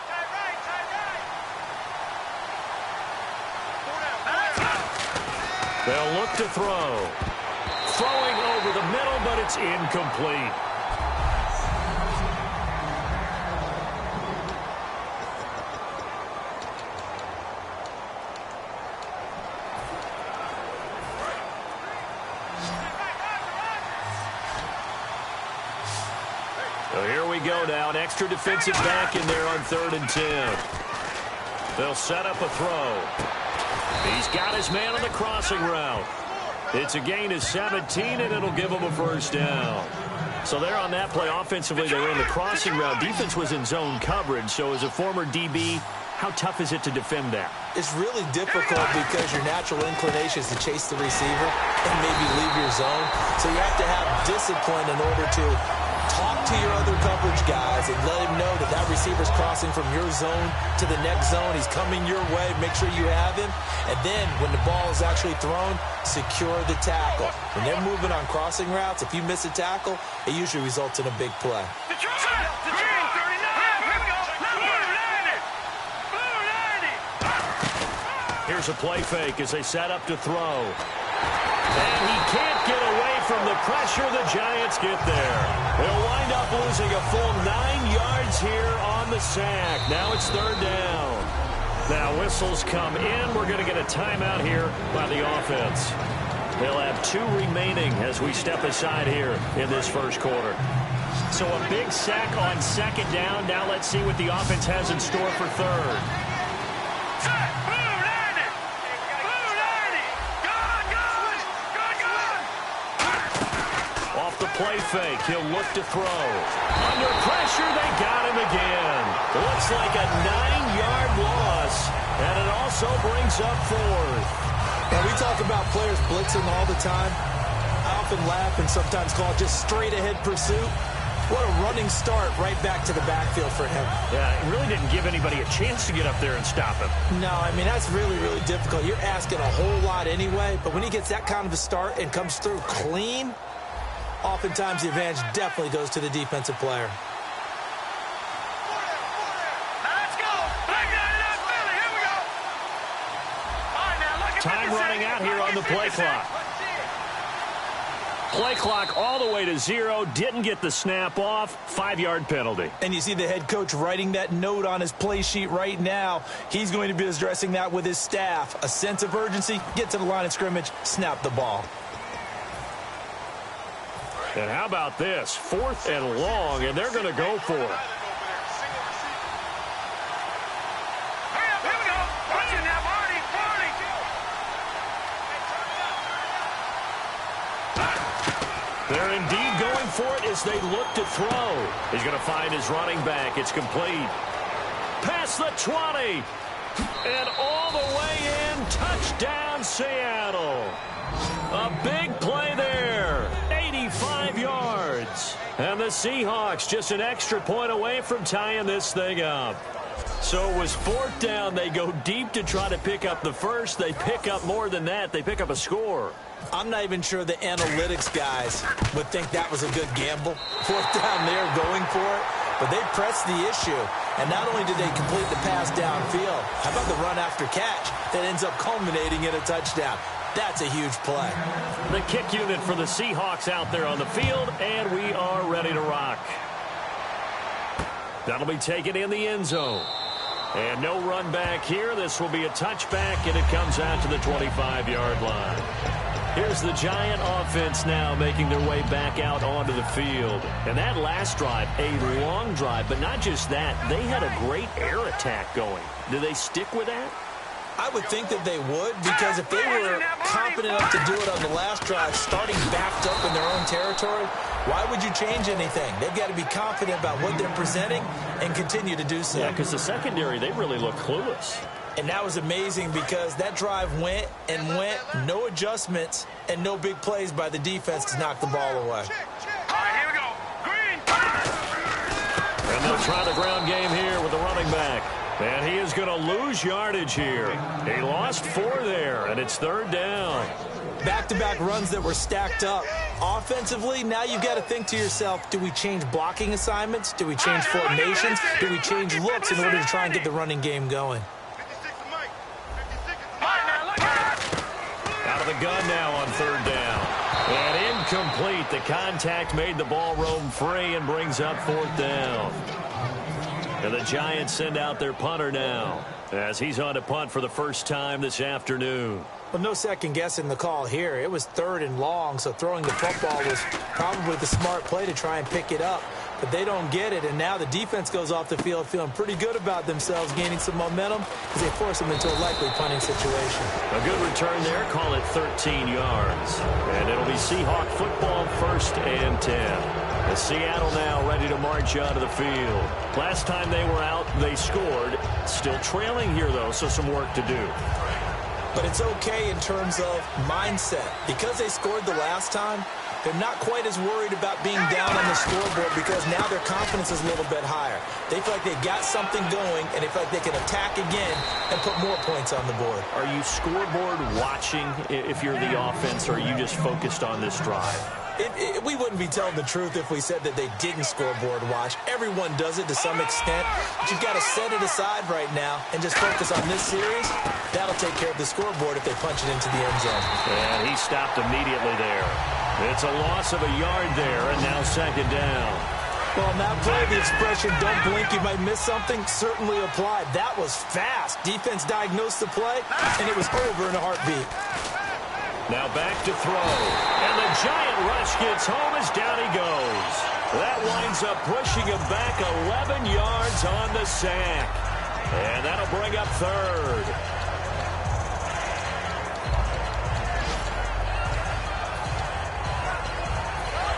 They'll look to throw. Throwing over the middle, but it's incomplete. So here we go now. An extra defensive back in there on 3rd and 10. They'll set up a throw. He's got his man on the crossing route. It's a gain of 17, and it'll give him a 1st down. So there on that play, offensively, they ran the crossing route. Defense was in zone coverage. So as a former DB, how tough is it to defend that? It's really difficult because your natural inclination is to chase the receiver and maybe leave your zone. So you have to have discipline in order to talk to your other coverage guys and let him know that that receiver's crossing from your zone to the next zone. He's coming your way. Make sure you have him. And then when the ball is actually thrown, secure the tackle. When they're moving on crossing routes, if you miss a tackle, it usually results in a big play. Here's a play fake as they set up to throw. And he can't get away from the pressure. The Giants get there. They'll wind up losing a full 9 yards here on the sack. Now it's 3rd down. Now whistles come in. We're going to get a timeout here by the offense. They'll have 2 remaining as we step aside here in this 1st quarter. So a big sack on 2nd down. Now let's see what the offense has in store for 3rd. Play fake. He'll look to throw. Under pressure, they got him again. Looks like a 9-yard loss, and it also brings up 4th. Now, we talk about players blitzing all the time. I often laugh and sometimes call it just straight-ahead pursuit. What a running start right back to the backfield for him. Yeah, it really didn't give anybody a chance to get up there and stop him. No, I mean, that's really, really difficult. You're asking a whole lot anyway, but when he gets that kind of a start and comes through clean, oftentimes the advantage definitely goes to the defensive player. Time running out here on the play clock. Play clock all the way to 0. Didn't get the snap off. 5-yard penalty. And you see the head coach writing that note on his play sheet right now. He's going to be addressing that with his staff. A sense of urgency. Get to the line of scrimmage. Snap the ball. And how about this? 4th and long, and they're going to go for it. They're indeed going for it as they look to throw. He's going to find his running back. It's complete. Past the 20. And all the way in. Touchdown, Seattle. A big play there. 85 yards. And the Seahawks just an extra point away from tying this thing up. So it was 4th down. They go deep to try to pick up the 1st. They pick up more than that. They pick up a score. I'm not even sure the analytics guys would think that was a good gamble. 4th down there going for it. But they pressed the issue. And not only did they complete the pass downfield, how about the run after catch that ends up culminating in a touchdown? That's a huge play. The kick unit for the Seahawks out there on the field, and we are ready to rock. That'll be taken in the end zone. And no run back here. This will be a touchback, and it comes out to the 25-yard line. Here's the Giant offense now making their way back out onto the field. And that last drive, a long drive, but not just that. They had a great air attack going. Do they stick with that? I would think that they would, because if they were confident enough to do it on the last drive, starting backed up in their own territory, why would you change anything? They've got to be confident about what they're presenting and continue to do so. Yeah, because the secondary, they really look clueless. And that was amazing because that drive went and went, no adjustments, and no big plays by the defense to knock the ball away. All right, here we go. Green. And they'll try the ground game here with the running back. And he is going to lose yardage here. He lost 4 there, and it's 3rd down. Back-to-back runs that were stacked up. Offensively, now you've got to think to yourself, do we change blocking assignments? Do we change formations? Do we change looks in order to try and get the running game going? Out of the gun now on 3rd down. And incomplete. The contact made the ball roam free and brings up 4th down. And the Giants send out their punter now as he's on to punt for the first time this afternoon. Well, no second guessing the call here. It was 3rd and long, so throwing the football was probably the smart play to try and pick it up. But they don't get it, and now the defense goes off the field feeling pretty good about themselves, gaining some momentum as they force them into a likely punting situation. A good return there. Call it 13 yards. And it'll be Seahawk football, 1st and 10. The Seattle now ready to march out of the field. Last time they were out, they scored. Still trailing here, though, so some work to do. But it's okay in terms of mindset. Because they scored the last time, they're not quite as worried about being down on the scoreboard because now their confidence is a little bit higher. They feel like they've got something going, and they feel like they can attack again and put more points on the board. Are you scoreboard watching if you're the offense, or are you just focused on this drive? We wouldn't be telling the truth if we said that they didn't scoreboard watch. Everyone does it to some extent, but you've got to set it aside right now and just focus on this series. That'll take care of the scoreboard if they punch it into the end zone. And he stopped immediately there. It's a loss of a yard there, and now 2nd down. Well, on that play, the expression, don't blink, you might miss something, certainly applied. That was fast. Defense diagnosed the play, and it was over in a heartbeat. Now back to throw. And the Giant rush gets home as down he goes. That winds up pushing him back 11 yards on the sack. And that'll bring up 3rd.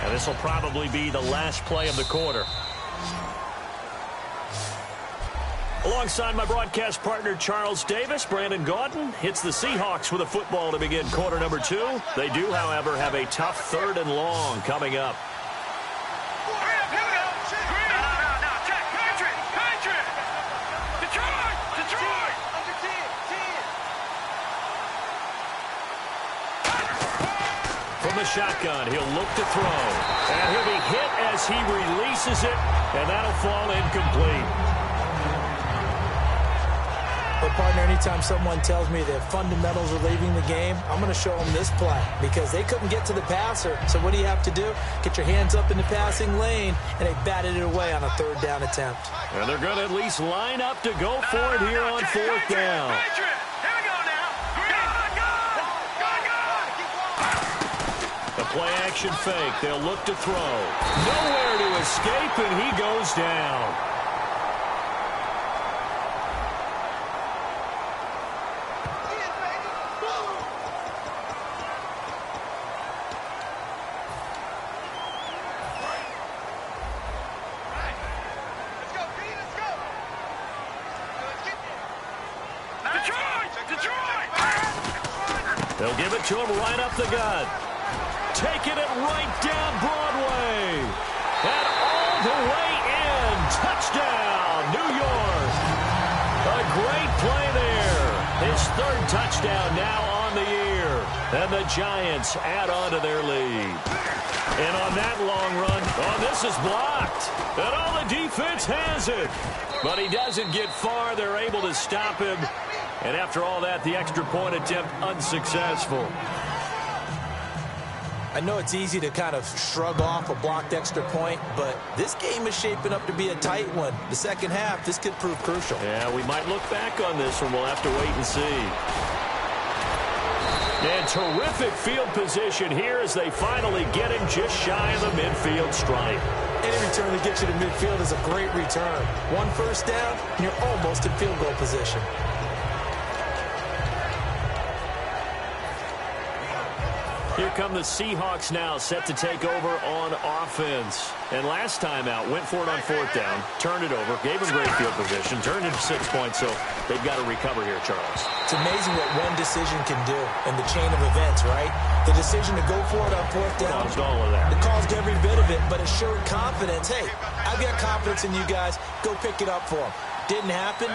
And this will probably be the last play of the quarter. Alongside my broadcast partner, Charles Davis, Brandon Gaudin hits the Seahawks with a football to begin quarter number 2. They do, however, have a tough 3rd and long coming up. From the shotgun, he'll look to throw. And he'll be hit as he releases it, and that'll fall incomplete. But, partner, anytime someone tells me that fundamentals are leaving the game, I'm going to show them this play because they couldn't get to the passer. So what do you have to do? Get your hands up in the passing lane, and they batted it away on a 3rd down attempt. And they're going to at least line up to go for it here on 4th down. The play-action fake. They'll look to throw. Nowhere to escape, and he goes down. They'll give it to him right up the gut. Taking it right down Broadway. And all the way in. Touchdown, New York. A great play there. His 3rd touchdown now on the year. And the Giants add on to their lead. And on that long run, this is blocked. And all the defense has it. But he doesn't get far. They're able to stop him. And after all that, the extra point attempt unsuccessful. I know it's easy to kind of shrug off a blocked extra point, but this game is shaping up to be a tight one. The second half, this could prove crucial. Yeah, we might look back on this one. We'll have to wait and see. And terrific field position here as they finally get him just shy of the midfield stripe. Any return that gets you to midfield is a great return. 1 first down, and you're almost in field goal position. Here come the Seahawks now, set to take over on offense. And last time out, went for it on 4th down, turned it over, gave them great field position, turned it to 6 points, so they've got to recover here, Charles. It's amazing what one decision can do in the chain of events, right? The decision to go for it on 4th down. Caused all of that. It caused every bit of it, but it showed confidence. Hey, I've got confidence in you guys. Go pick it up for them. Didn't happen.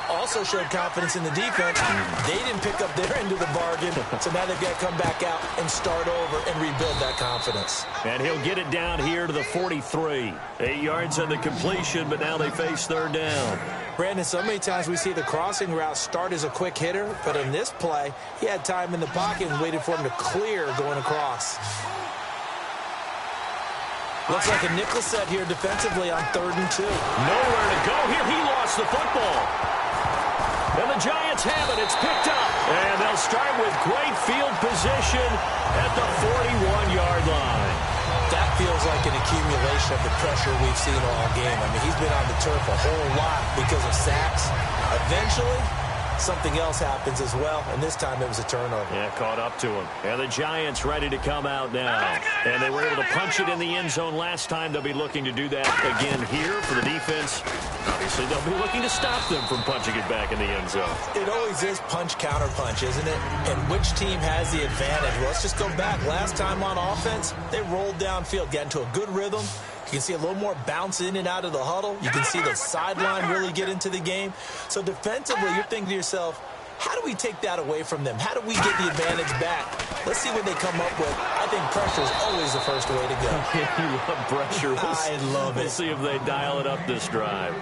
also showed confidence in the defense. They didn't pick up their end of the bargain, so now they've got to come back out and start over and rebuild that confidence. And he'll get it down here to the 43. 8 yards on the completion, but now they face third down. Brandon, so many times we see the crossing route start as a quick hitter, but in this play, he had time in the pocket and waited for him to clear going across. Looks like a nickel set here defensively on 3rd and 2. Nowhere to go here. He lost the football. And the Giants have it. It's picked up. And they'll start with great field position at the 41-yard line. That feels like an accumulation of the pressure we've seen all game. I mean, he's been on the turf a whole lot because of sacks. Eventually, something else happens as well, and this time it was a turnover. Yeah, caught up to him. And the Giants ready to come out now. And they were able to punch it in the end zone last time. They'll be looking to do that again here for the defense. Obviously, they'll be looking to stop them from punching it back in the end zone. It always is punch-counter-punch, isn't it? And which team has the advantage? Well, let's just go back. Last time on offense, they rolled downfield, got into a good rhythm. You can see a little more bounce in and out of the huddle. You can see the sideline really get into the game. So defensively, you're thinking to yourself, how do we take that away from them? How do we get the advantage back? Let's see what they come up with. I think pressure is always the first way to go. You love pressure. I love it. We'll see if they dial it up this drive.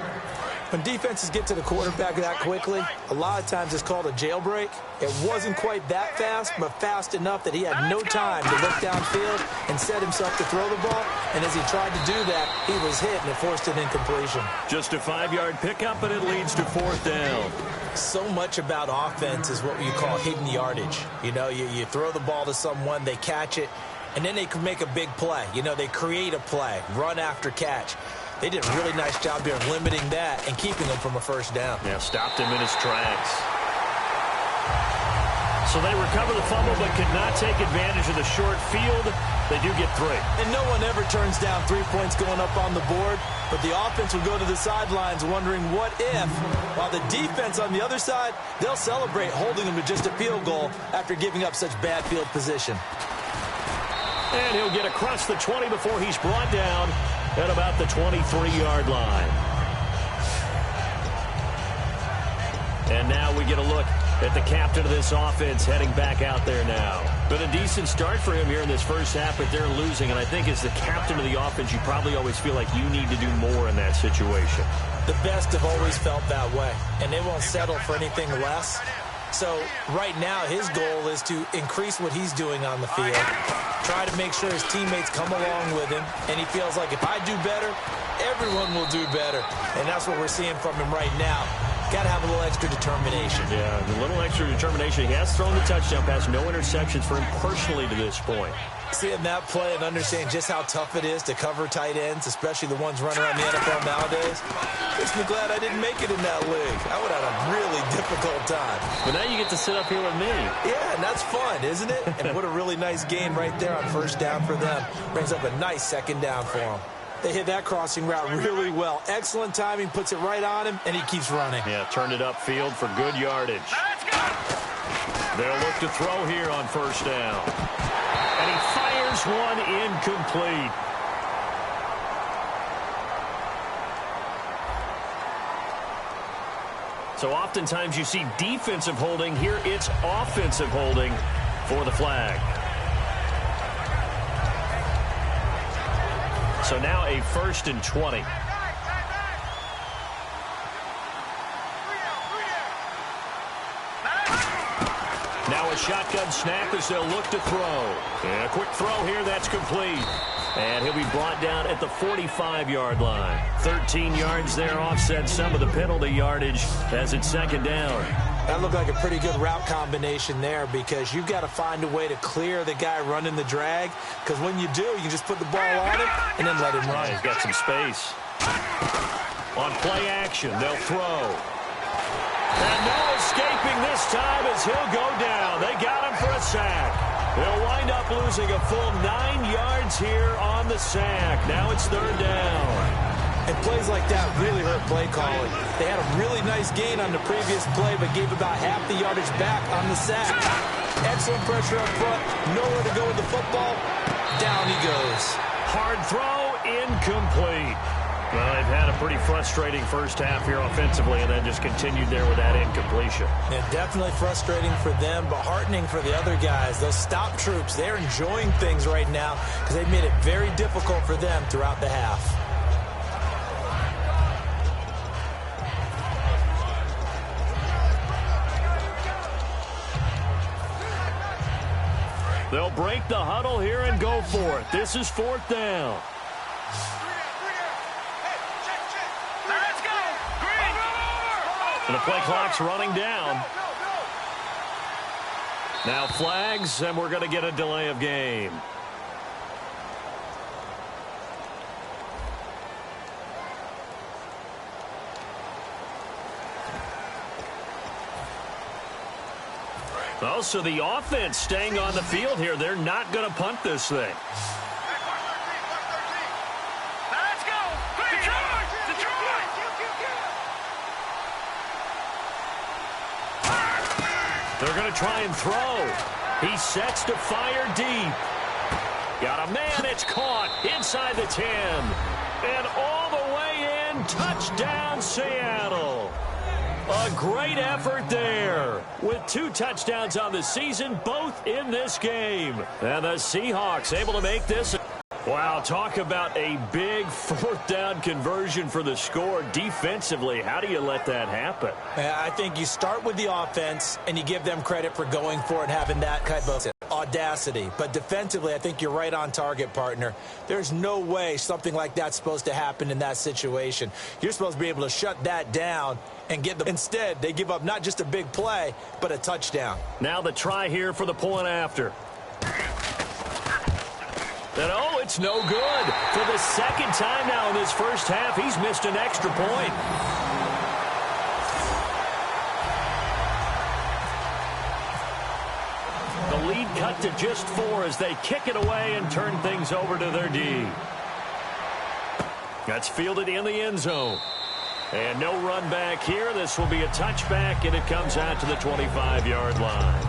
When defenses get to the quarterback that quickly, a lot of times it's called a jailbreak. It wasn't quite that fast, but fast enough that he had no time to look downfield and set himself to throw the ball. And as he tried to do that, he was hit and it forced an incompletion. Just a 5-yard pickup, and it leads to 4th down. So much about offense is what you call hidden yardage. You know, you throw the ball to someone, they catch it, and then they can make a big play. You know, they create a play, run after catch. They did a really nice job there of limiting that and keeping him from a first down. Yeah, stopped him in his tracks. So they recover the fumble but could not take advantage of the short field. They do get 3. And no one ever turns down 3 points going up on the board, but the offense will go to the sidelines wondering what if, while the defense on the other side, they'll celebrate holding them to just a field goal after giving up such bad field position. And he'll get across the 20 before he's brought down at about the 23-yard line. And now we get a look at the captain of this offense heading back out there now. Been a decent start for him here in this first half, but they're losing. And I think as the captain of the offense, you probably always feel like you need to do more in that situation. The best have always felt that way, and they won't settle for anything less. So right now his goal is to increase what he's doing on the field, try to make sure his teammates come along with him, and he feels like if I do better, everyone will do better. And that's what we're seeing from him right now. Got to have a little extra determination. Yeah, a little extra determination. He has thrown the touchdown pass, no interceptions for him personally to this point. Seeing that play and understanding just how tough it is to cover tight ends, especially the ones running around the NFL nowadays, makes me glad I didn't make it in that league. I would have had a really difficult time. But now you get to sit up here with me. Yeah, and that's fun, isn't it? And what a really nice gain right there on first down for them. Brings up a nice second down for them. They hit that crossing route really well. Excellent timing, puts it right on him, and he keeps running. Yeah, turned it upfield for good yardage. They'll look to throw here on first down. And he fires one incomplete. So oftentimes you see defensive holding. Here it's offensive holding for the flag. So now a 1st and 20. Now a shotgun snap as they'll look to throw. And a quick throw here, that's complete. And he'll be brought down at the 45-yard line. 13 yards there, offset some of the penalty yardage as it's second down. That looked like a pretty good route combination there because you've got to find a way to clear the guy running the drag, because when you do, you can just put the ball on him and then let him run. Yeah, he's got some space. On play action, they'll throw. And no escaping this time as he'll go down. They got him for a sack. They'll wind up losing a full 9 yards here on the sack. Now it's third down. And plays like that really hurt play calling. They had a really nice gain on the previous play, but gave about half the yardage back on the sack. Excellent pressure up front. Nowhere to go with the football. Down he goes. Hard throw, incomplete. Well, they've had a pretty frustrating first half here offensively and then just continued there with that incompletion. Yeah, definitely frustrating for them, but heartening for the other guys. Those stop troops, they're enjoying things right now because they've made it very difficult for them throughout the half. They'll break the huddle here and go for it. This is 4th down. And the play clock's running down. Now flags, and we're going to get a delay of game. Oh, so the offense staying on the field here. They're not going to punt this thing. They're going to try and throw. He sets to fire deep. Got a man. It's caught inside the 10. And all the way in. Touchdown, Seattle. A great effort there. With 2 touchdowns on the season, both in this game. And the Seahawks able to make this. Wow, talk about a big 4th down conversion for the score. Defensively, how do you let that happen? I think you start with the offense, and you give them credit for going for it and having that type of audacity. But defensively, I think you're right on target, partner. There's no way something like that's supposed to happen in that situation. You're supposed to be able to shut that down and get them. Instead, they give up not just a big play, but a touchdown. Now the try here for the point after. And oh, it's no good. For the second time now in this first half, he's missed an extra point. The lead cut to just 4 as they kick it away and turn things over to their D. That's fielded in the end zone. And no run back here. This will be a touchback, and it comes out to the 25-yard line.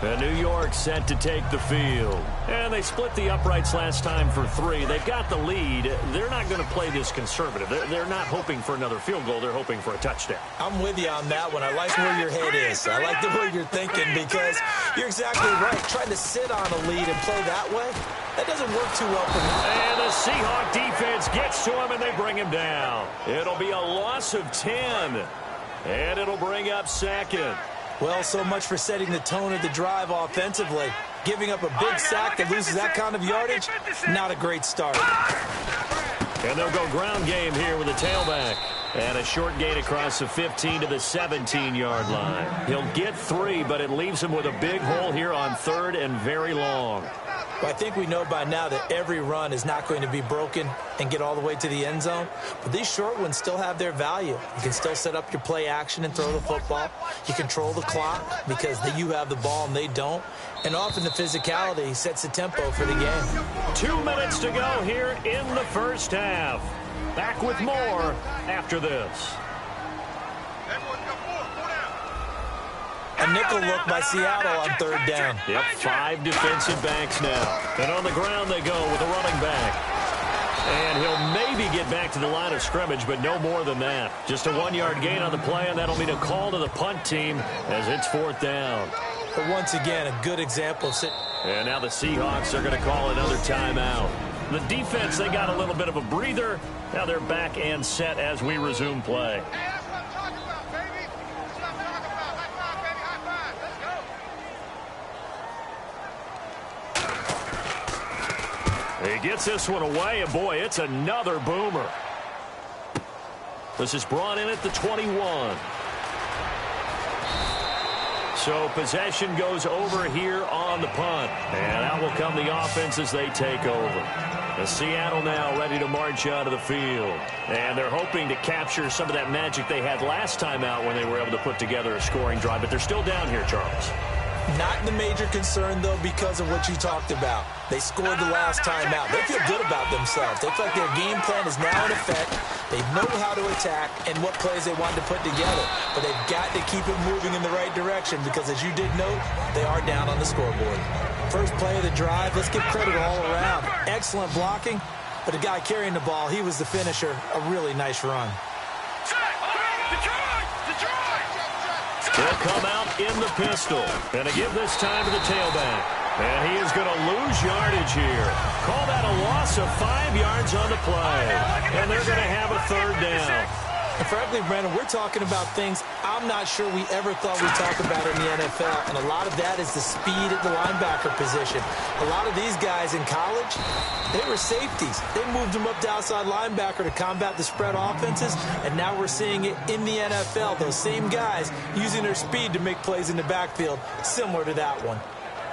And New York set to take the field. And they split the uprights last time for 3. They've got the lead. They're not going to play this conservative. They're not hoping for another field goal. They're hoping for a touchdown. I'm with you on that one. I like where your head is. I like the way you're thinking because you're exactly right. Trying to sit on a lead and play that way, that doesn't work too well for me. And the Seahawk defense gets to him, and they bring him down. It'll be a loss of 10. And it'll bring up 2nd. Well, so much for setting the tone of the drive offensively. Giving up a big sack that loses that kind of yardage, not a great start. And they'll go ground game here with a tailback. And a short gain across the 15 to the 17-yard line. He'll get 3, but it leaves him with a big hole here on 3rd and very long. Well, I think we know by now that every run is not going to be broken and get all the way to the end zone. But these short ones still have their value. You can still set up your play action and throw the football. You control the clock because you have the ball and they don't. And often the physicality sets the tempo for the game. 2 minutes to go here in the first half. Back with more after this. A nickel look by Seattle on 3rd down. Yep, 5 defensive backs now. And on the ground they go with a running back. And he'll maybe get back to the line of scrimmage, but no more than that. Just a 1-yard gain on the play, and that'll mean a call to the punt team as it's 4th down. But once again, a good example of sitting. And now the Seahawks are going to call another timeout. The defense, they got a little bit of a breather. Now they're back and set as we resume play. He gets this one away, and boy, it's another boomer. This is brought in at the 21. So possession goes over here on the punt. And out will come the offense as they take over. The Seattle now ready to march out of the field. And they're hoping to capture some of that magic they had last time out when they were able to put together a scoring drive. But they're still down here, Charles. Not the major concern, though, because of what you talked about. They scored the last time out. They feel good about themselves. They feel like their game plan is now in effect. They know how to attack and what plays they want to put together. But they've got to keep it moving in the right direction because, as you did note, they are down on the scoreboard. First play of the drive, let's give credit all around. Excellent blocking, But the guy carrying the ball, he was the finisher. A really nice run. He'll come out in the pistol. And to give this time to the tailback. And he is going to lose yardage here. Call that a loss of 5 yards on the play. And they're going to have a third down. And frankly, Brandon, we're talking about things I'm not sure we ever thought we'd talk about in the NFL. And a lot of that is the speed at the linebacker position. A lot of these guys in college, they were safeties. They moved them up to outside linebacker to combat the spread offenses. And now we're seeing it in the NFL. Those same guys using their speed to make plays in the backfield, similar to that one.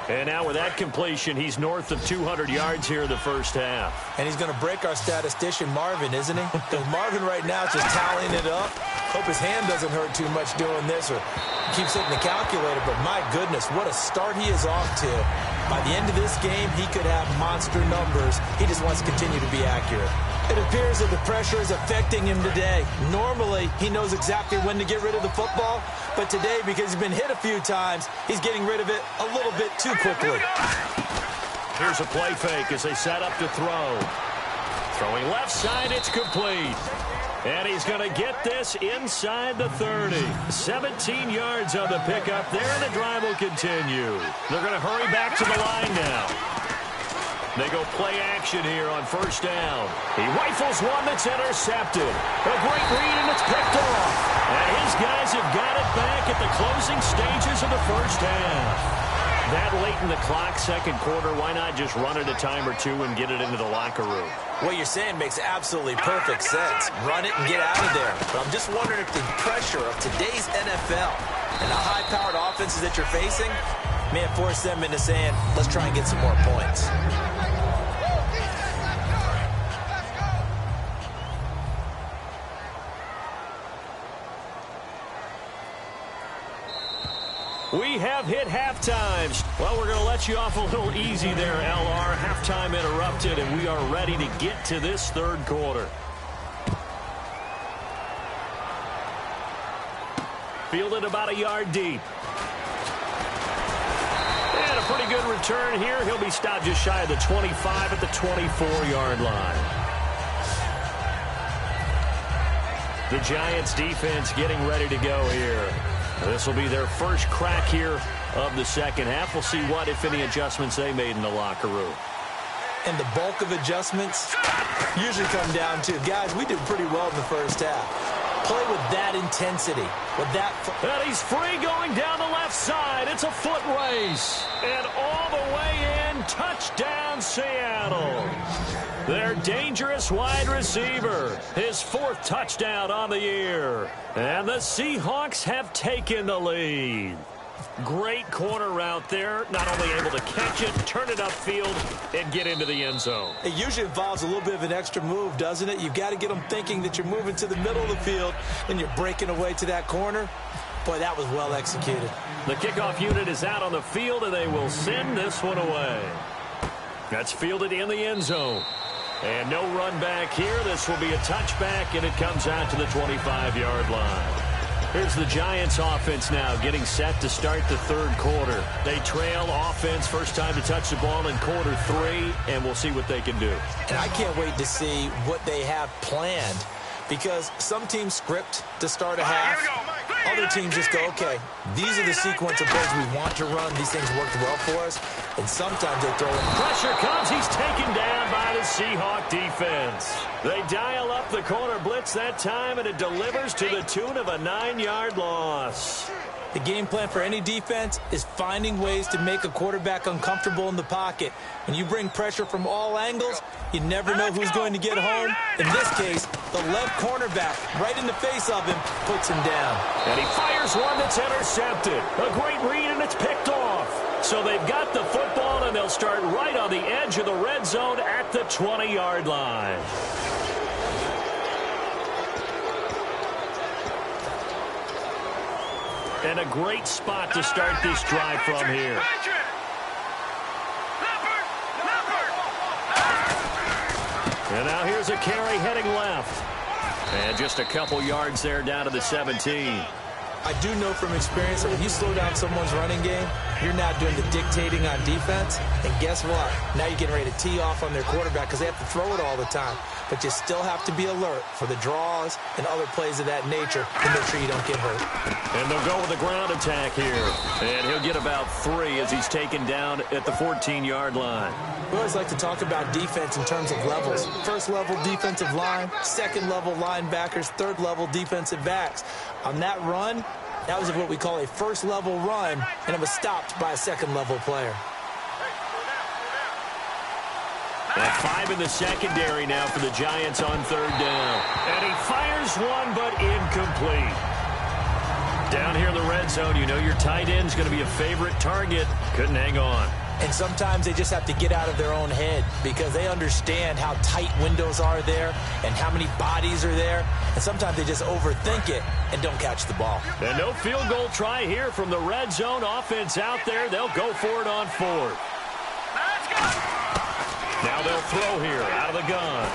And now with that completion, he's north of 200 yards here in the first half. And he's going to break our statistician, Marvin, isn't he? Because Marvin right now is just tallying it up. Hope his hand doesn't hurt too much doing this or keeps hitting the calculator. But my goodness, what a start he is off to. By the end of this game, he could have monster numbers. He just wants to continue to be accurate. It appears that the pressure is affecting him today. Normally, he knows exactly when to get rid of the football. But today, because he's been hit a few times, he's getting rid of it a little bit too quickly. Here's a play fake as they set up to throw. Throwing left side, it's complete. And he's going to get this inside the 30. 17 yards on the pickup there, and the drive will continue. They're going to hurry back to the line now. They go play action here on first down. He rifles one that's intercepted. A great read, and it's picked off. And his guys have got it back at the closing stages of the first half. That late in the clock, second quarter, why not just run it a time or two and get it into the locker room? What you're saying makes absolutely perfect sense. Run it and get out of there. But I'm just wondering if the pressure of today's NFL and the high-powered offenses that you're facing may have forced them into saying, let's try and get some more points. We have hit halftime. Well, we're going to let you off a little easy there, LR. Halftime interrupted, and we are ready to get to this third quarter. Fielded about a yard deep. And a pretty good return here. He'll be stopped just shy of the 25 at the 24-yard line. The Giants defense getting ready to go here. This will be their first crack here of the second half. We'll see what, if any, adjustments they made in the locker room. And the bulk of adjustments usually come down to, guys, we did pretty well in the first half. Play with that intensity, with that. And he's free going down the left side. It's a foot race. And all the way in, touchdown Seattle. Their dangerous wide receiver, his 4th touchdown on the year. And the Seahawks have taken the lead. Great corner route there. Not only able to catch it, turn it upfield, and get into the end zone. It usually involves a little bit of an extra move, doesn't it? You've got to get them thinking that you're moving to the middle of the field and you're breaking away to that corner. Boy, that was well executed. The kickoff unit is out on the field, and they will send this one away. That's fielded in the end zone. And no run back here. This will be a touchback, and it comes out to the 25-yard line. Here's the Giants offense now getting set to start the third quarter. They trail offense, first time to touch the ball in quarter 3, and we'll see what they can do. And I can't wait to see what they have planned, because some teams script to start a half. Other teams just go, okay, these are the sequence of plays we want to run. These things worked well for us. And sometimes they throw in. Pressure comes. He's taken down by the Seahawk defense. They dial up the corner blitz that time, and it delivers to the tune of a 9-yard loss. The game plan for any defense is finding ways to make a quarterback uncomfortable in the pocket. When you bring pressure from all angles, you never know who's going to get home. In this case, the left cornerback, right in the face of him, puts him down. And he fires one that's intercepted. A great read, and it's picked off. So they've got the football, and they'll start right on the edge of the red zone at the 20-yard line. And a great spot to start this drive from here. And now here's a carry heading left. And just a couple yards there down to the 17. I do know from experience that when you slow down someone's running game, you're now doing the dictating on defense. And guess what? Now you're getting ready to tee off on their quarterback because they have to throw it all the time. But you still have to be alert for the draws and other plays of that nature to make sure you don't get hurt. And they'll go with a ground attack here. And he'll get about 3 as he's taken down at the 14-yard line. We always like to talk about defense in terms of levels. First level defensive line, second level linebackers, third level defensive backs. On that run, that was what we call a first level run, and it was stopped by a second level player. And 5 in the secondary now for the Giants on 3rd down. And he fires one, but incomplete. Down here in the red zone, you know your tight end's going to be a favorite target. Couldn't hang on. And sometimes they just have to get out of their own head because they understand how tight windows are there and how many bodies are there. And sometimes they just overthink it and don't catch the ball. And no field goal try here from the red zone. Offense out there. They'll go for it on 4th. Let's go. Now they'll throw here out of the gun.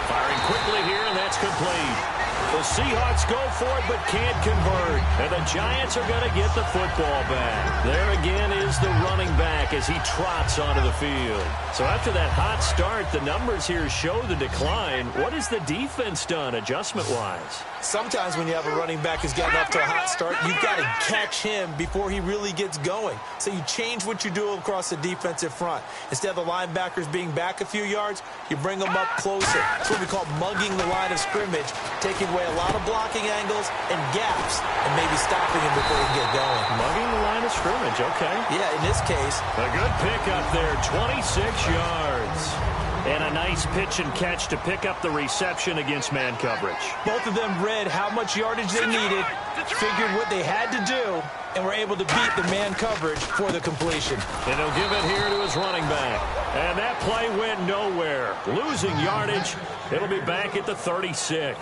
Firing quickly here, and that's complete. The Seahawks go for it but can't convert. And the Giants are going to get the football back. There again is the running back as he trots onto the field. So after that hot start, the numbers here show the decline. What has the defense done adjustment-wise? Sometimes when you have a running back who's gotten off to a hot start, you've got to catch him before he really gets going. So you change what you do across the defensive front. Instead of the linebackers being back a few yards, you bring them up closer. It's what we call mugging the line of scrimmage, taking away a lot of blocking angles and gaps and maybe stopping him before he can get going. Mugging the line of scrimmage, okay. Yeah, in this case. A good pick up there, 26 yards. And a nice pitch and catch to pick up the reception against man coverage. Both of them read how much yardage they needed, figured what they had to do, and were able to beat the man coverage for the completion. And he'll give it here to his running back. And that play went nowhere. Losing yardage. It'll be back at the 36.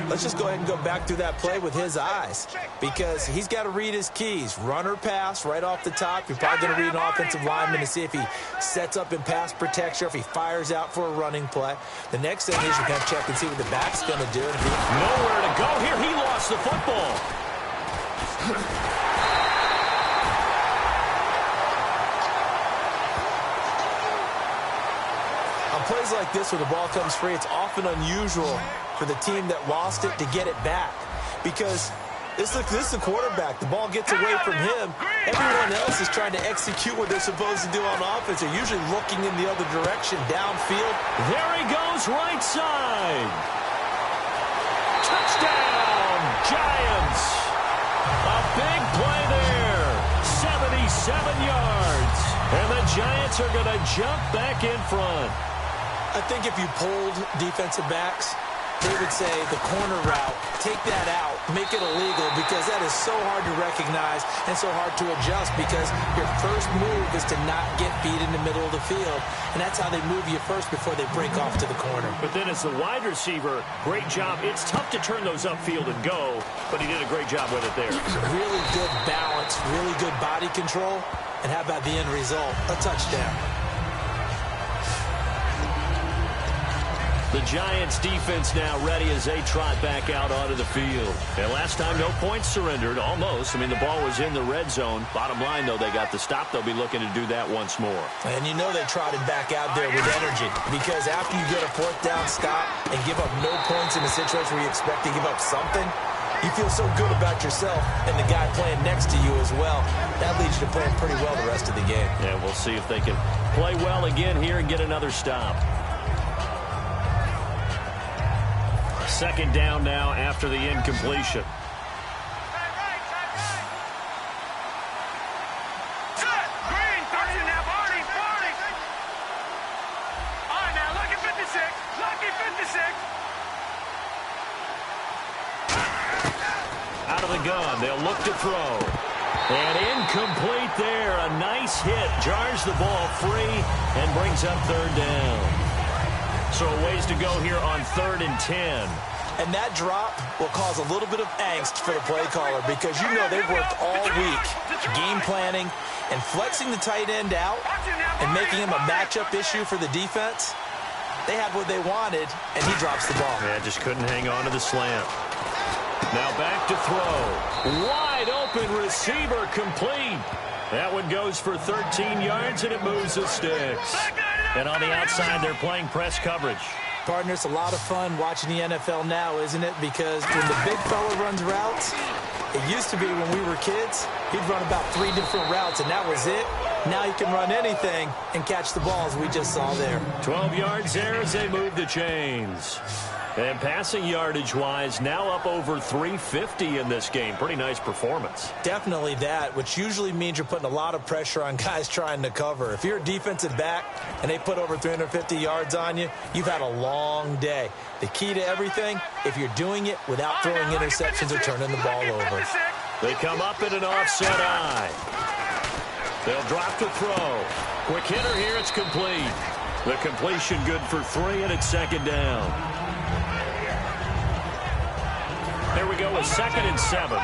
Let's just go ahead and go back through that play with his eyes because he's got to read his keys. Run or pass right off the top. You're probably going to read an offensive lineman to see if he sets up in pass protection or if he fires out for a running play. The next thing is you're going to check and see what the back's going to do. And nowhere to go here. He lost the football. On plays like this where the ball comes free, it's often unusual for the team that lost it to get it back because this is the quarterback. The ball gets away from him. Everyone else is trying to execute what they're supposed to do on offense. They're usually looking in the other direction, downfield. There he goes, right side. Touchdown, Giants. A big play there. 77 yards. And the Giants are going to jump back in front. I think if you polled defensive backs, they would say the corner route, take that out, make it illegal because that is so hard to recognize and so hard to adjust because your first move is to not get beat in the middle of the field. And that's how they move you first before they break off to the corner. But then as the wide receiver, great job. It's tough to turn those upfield and go, but he did a great job with it there. Really good balance, really good body control. And how about the end result? A touchdown. The Giants defense now ready as they trot back out onto the field. And last time, no points surrendered, almost. I mean, the ball was in the red zone. Bottom line, though, they got the stop. They'll be looking to do that once more. And you know they trotted back out there with energy because after you get a 4th down stop and give up no points in a situation where you expect to give up something, you feel so good about yourself and the guy playing next to you as well. That leads you to playing pretty well the rest of the game. Yeah, we'll see if they can play well again here and get another stop. 2nd down now after the incompletion. Green, 30 now, 40. All right, now, lucky 56. Lucky 56. Out of the gun, they'll look to throw. And incomplete there. A nice hit. Jars the ball free and brings up 3rd down. So a ways to go here on 3rd and 10. And that drop will cause a little bit of angst for the play caller because you know they've worked all week game planning and flexing the tight end out and making him a matchup issue for the defense. They had what they wanted, and he drops the ball. Yeah, just couldn't hang on to the slant. Now back to throw. Wide open receiver complete. That one goes for 13 yards, and it moves the sticks. And on the outside, they're playing press coverage. Partner, it's a lot of fun watching the NFL now, isn't it? Because when the big fella runs routes, it used to be when we were kids, he'd run about 3 different routes, and that was it. Now he can run anything and catch the balls we just saw there. 12 yards there as they move the chains. And passing yardage-wise, now up over 350 in this game. Pretty nice performance. Definitely that, which usually means you're putting a lot of pressure on guys trying to cover. If you're a defensive back and they put over 350 yards on you, you've had a long day. The key to everything, if you're doing it without throwing interceptions or turning the ball over. They come up in an offset eye. They'll drop to throw. Quick hitter here, it's complete. The completion good for 3, and it's second down. There we go with 2nd and 7.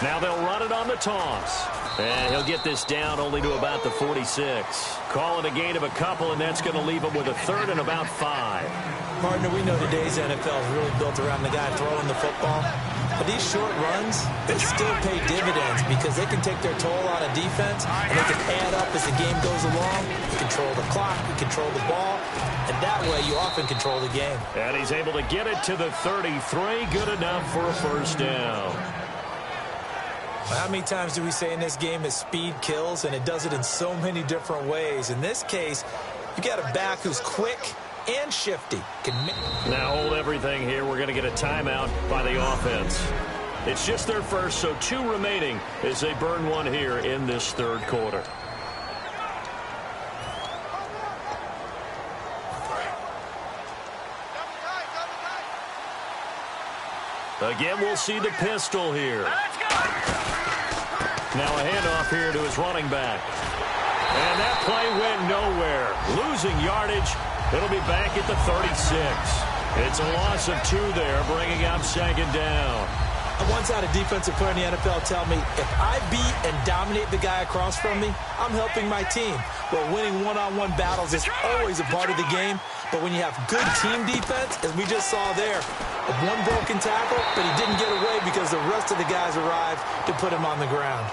Now they'll run it on the toss. And he'll get this down only to about the 46. Calling a gain of a couple, and that's going to leave him with a 3rd and about 5. Partner, we know today's NFL is really built around the guy throwing the football. But these short runs, they still pay dividends because they can take their toll on a defense, and they can add up as the game goes along. You control the clock, you control the ball, and that way you often control the game. And he's able to get it to the 33. Good enough for a first down. How many times do we say in this game that speed kills, and it does it in so many different ways? In this case, you got a back who's quick and shifty. Now hold everything here. We're going to get a timeout by the offense. It's just their first, so 2 remaining as they burn one here in this 3rd quarter. Again, we'll see the pistol here. Now a handoff here to his running back. And that play went nowhere. Losing yardage. It'll be back at the 36. It's a loss of 2 there, bringing up 2nd down. I once had a defensive player in the NFL tell me, if I beat and dominate the guy across from me, I'm helping my team. Well, winning one-on-one battles is always a part of the game, but when you have good team defense, as we just saw there, one broken tackle, but he didn't get away because the rest of the guys arrived to put him on the ground.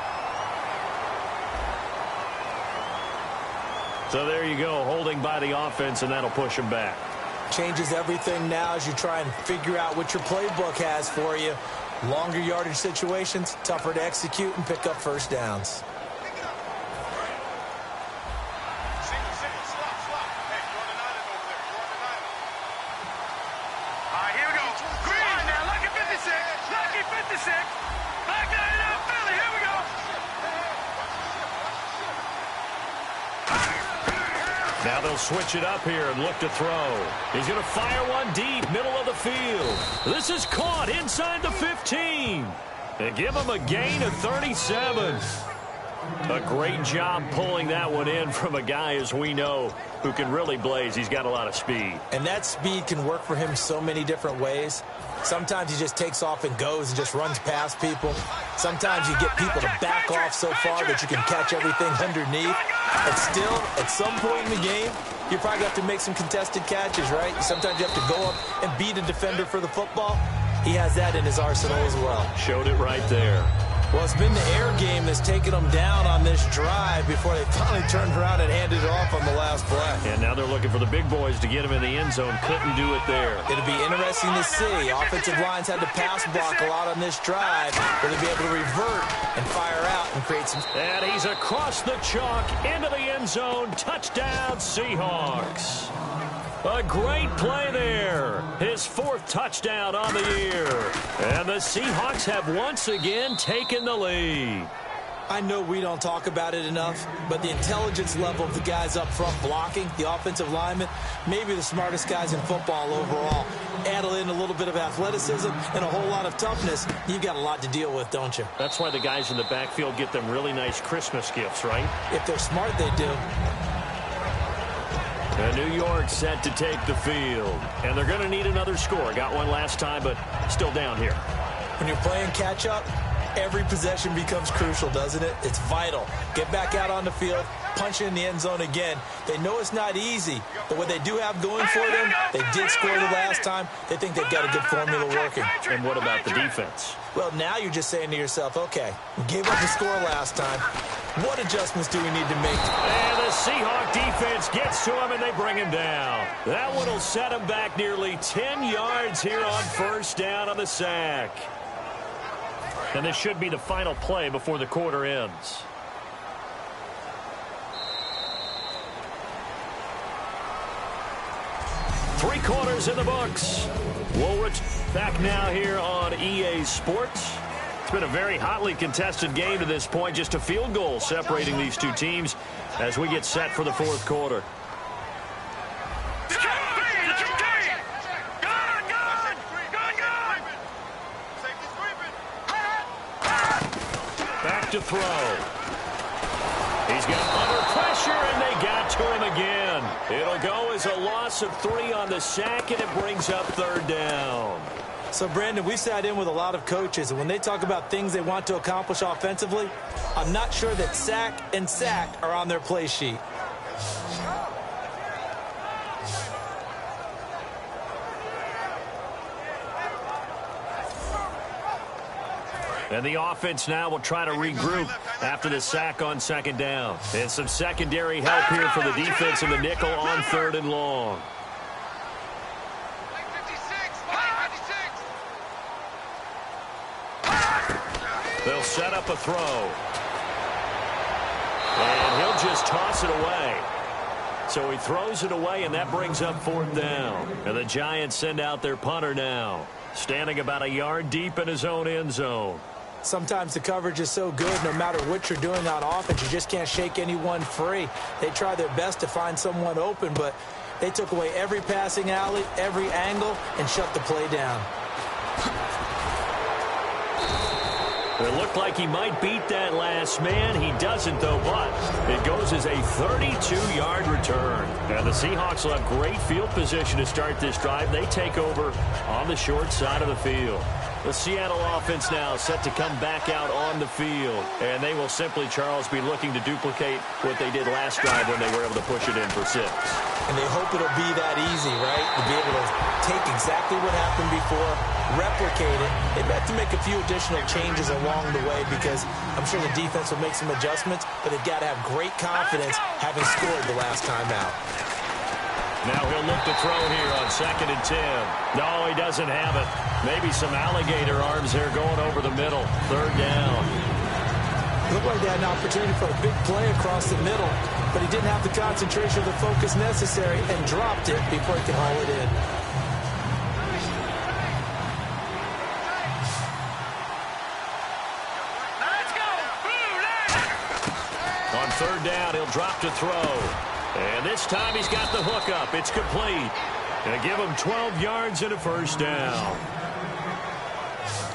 So there you go, holding by the offense, and that'll push him back. Changes everything now as you try and figure out what your playbook has for you. Longer yardage situations, tougher to execute and pick up first downs. Now they'll switch it up here and look to throw. He's going to fire one deep, middle of the field. This is caught inside the 15. And give him a gain of 37. A great job pulling that one in from a guy, as we know, who can really blaze. He's got a lot of speed. And that speed can work for him so many different ways. Sometimes he just takes off and goes and just runs past people. Sometimes you get people to back off so far that you can catch everything underneath. But still, at some point in the game, you probably have to make some contested catches, right? Sometimes you have to go up and beat a defender for the football. He has that in his arsenal as well. Showed it right there. Well, it's been the air game that's taken them down on this drive before they finally turned around and handed it off on the last play. And now they're looking for the big boys to get him in the end zone. Couldn't do it there. It'll be interesting to see. Offensive lines had to pass block a lot on this drive. Will they be able to revert and fire out and create some... And he's across the chalk into the end zone. Touchdown, Seahawks. A great play there. His 4th touchdown on the year. And the Seahawks have once again taken the lead. I know we don't talk about it enough, but the intelligence level of the guys up front blocking, the offensive linemen, maybe the smartest guys in football overall. Add in a little bit of athleticism and a whole lot of toughness, you've got a lot to deal with, don't you? That's why the guys in the backfield get them really nice Christmas gifts, right? If they're smart, they do. And New York set to take the field. And they're going to need another score. Got one last time, but still down here. When you're playing catch-up, every possession becomes crucial, doesn't it? It's vital. Get back out on the field, punching in the end zone again. They know it's not easy, but what they do have going for them, they did score the last time. They think they've got a good formula working. And what about the defense? Well, now you're just saying to yourself, okay, we gave up the score last time. What adjustments do we need to make? And the Seahawk defense gets to him, and they bring him down. That one will set him back nearly 10 yards here on first down on the sack. And this should be the final play before the quarter ends. Three quarters in the books. Woolrich back now here on EA Sports. It's been a very hotly contested game to this point. Just a field goal separating these two teams as we get set for the fourth quarter. Back to throw. He's got under pressure, and they got to him again. It'll go as a loss of 3 on the sack, and it brings up third down. So, Brandon, we sat in with a lot of coaches, and when they talk about things they want to accomplish offensively, I'm not sure that sack and sack are on their play sheet. And the offense now will try to regroup after the sack on second down. And some secondary help here for the defense in the nickel on third and long. They'll set up a throw. And he'll just toss it away. So he throws it away, and that brings up fourth down. And the Giants send out their punter now, standing about a yard deep in his own end zone. Sometimes the coverage is so good, no matter what you're doing on offense, you just can't shake anyone free. They try their best to find someone open, but they took away every passing alley, every angle, and shut the play down. It looked like he might beat that last man. He doesn't, though, but it goes as a 32-yard return. And the Seahawks will have great field position to start this drive. They take over on the short side of the field. The Seattle offense now set to come back out on the field. And they will simply, Charles, be looking to duplicate what they did last drive when they were able to push it in for 6. And they hope it'll be that easy, right? To be able to take exactly what happened before, replicate it. They've had to make a few additional changes along the way because I'm sure the defense will make some adjustments, but they've got to have great confidence having scored the last time out. Now he'll look to throw here on 2nd and 10. No, he doesn't have it. Maybe some alligator arms there going over the middle. Third down. It looked like they had an opportunity for a big play across the middle, but he didn't have the concentration or the focus necessary and dropped it before he could haul it in. On third down, he'll drop to throw. And this time he's got the hook up. It's complete. And give him 12 yards and a first down.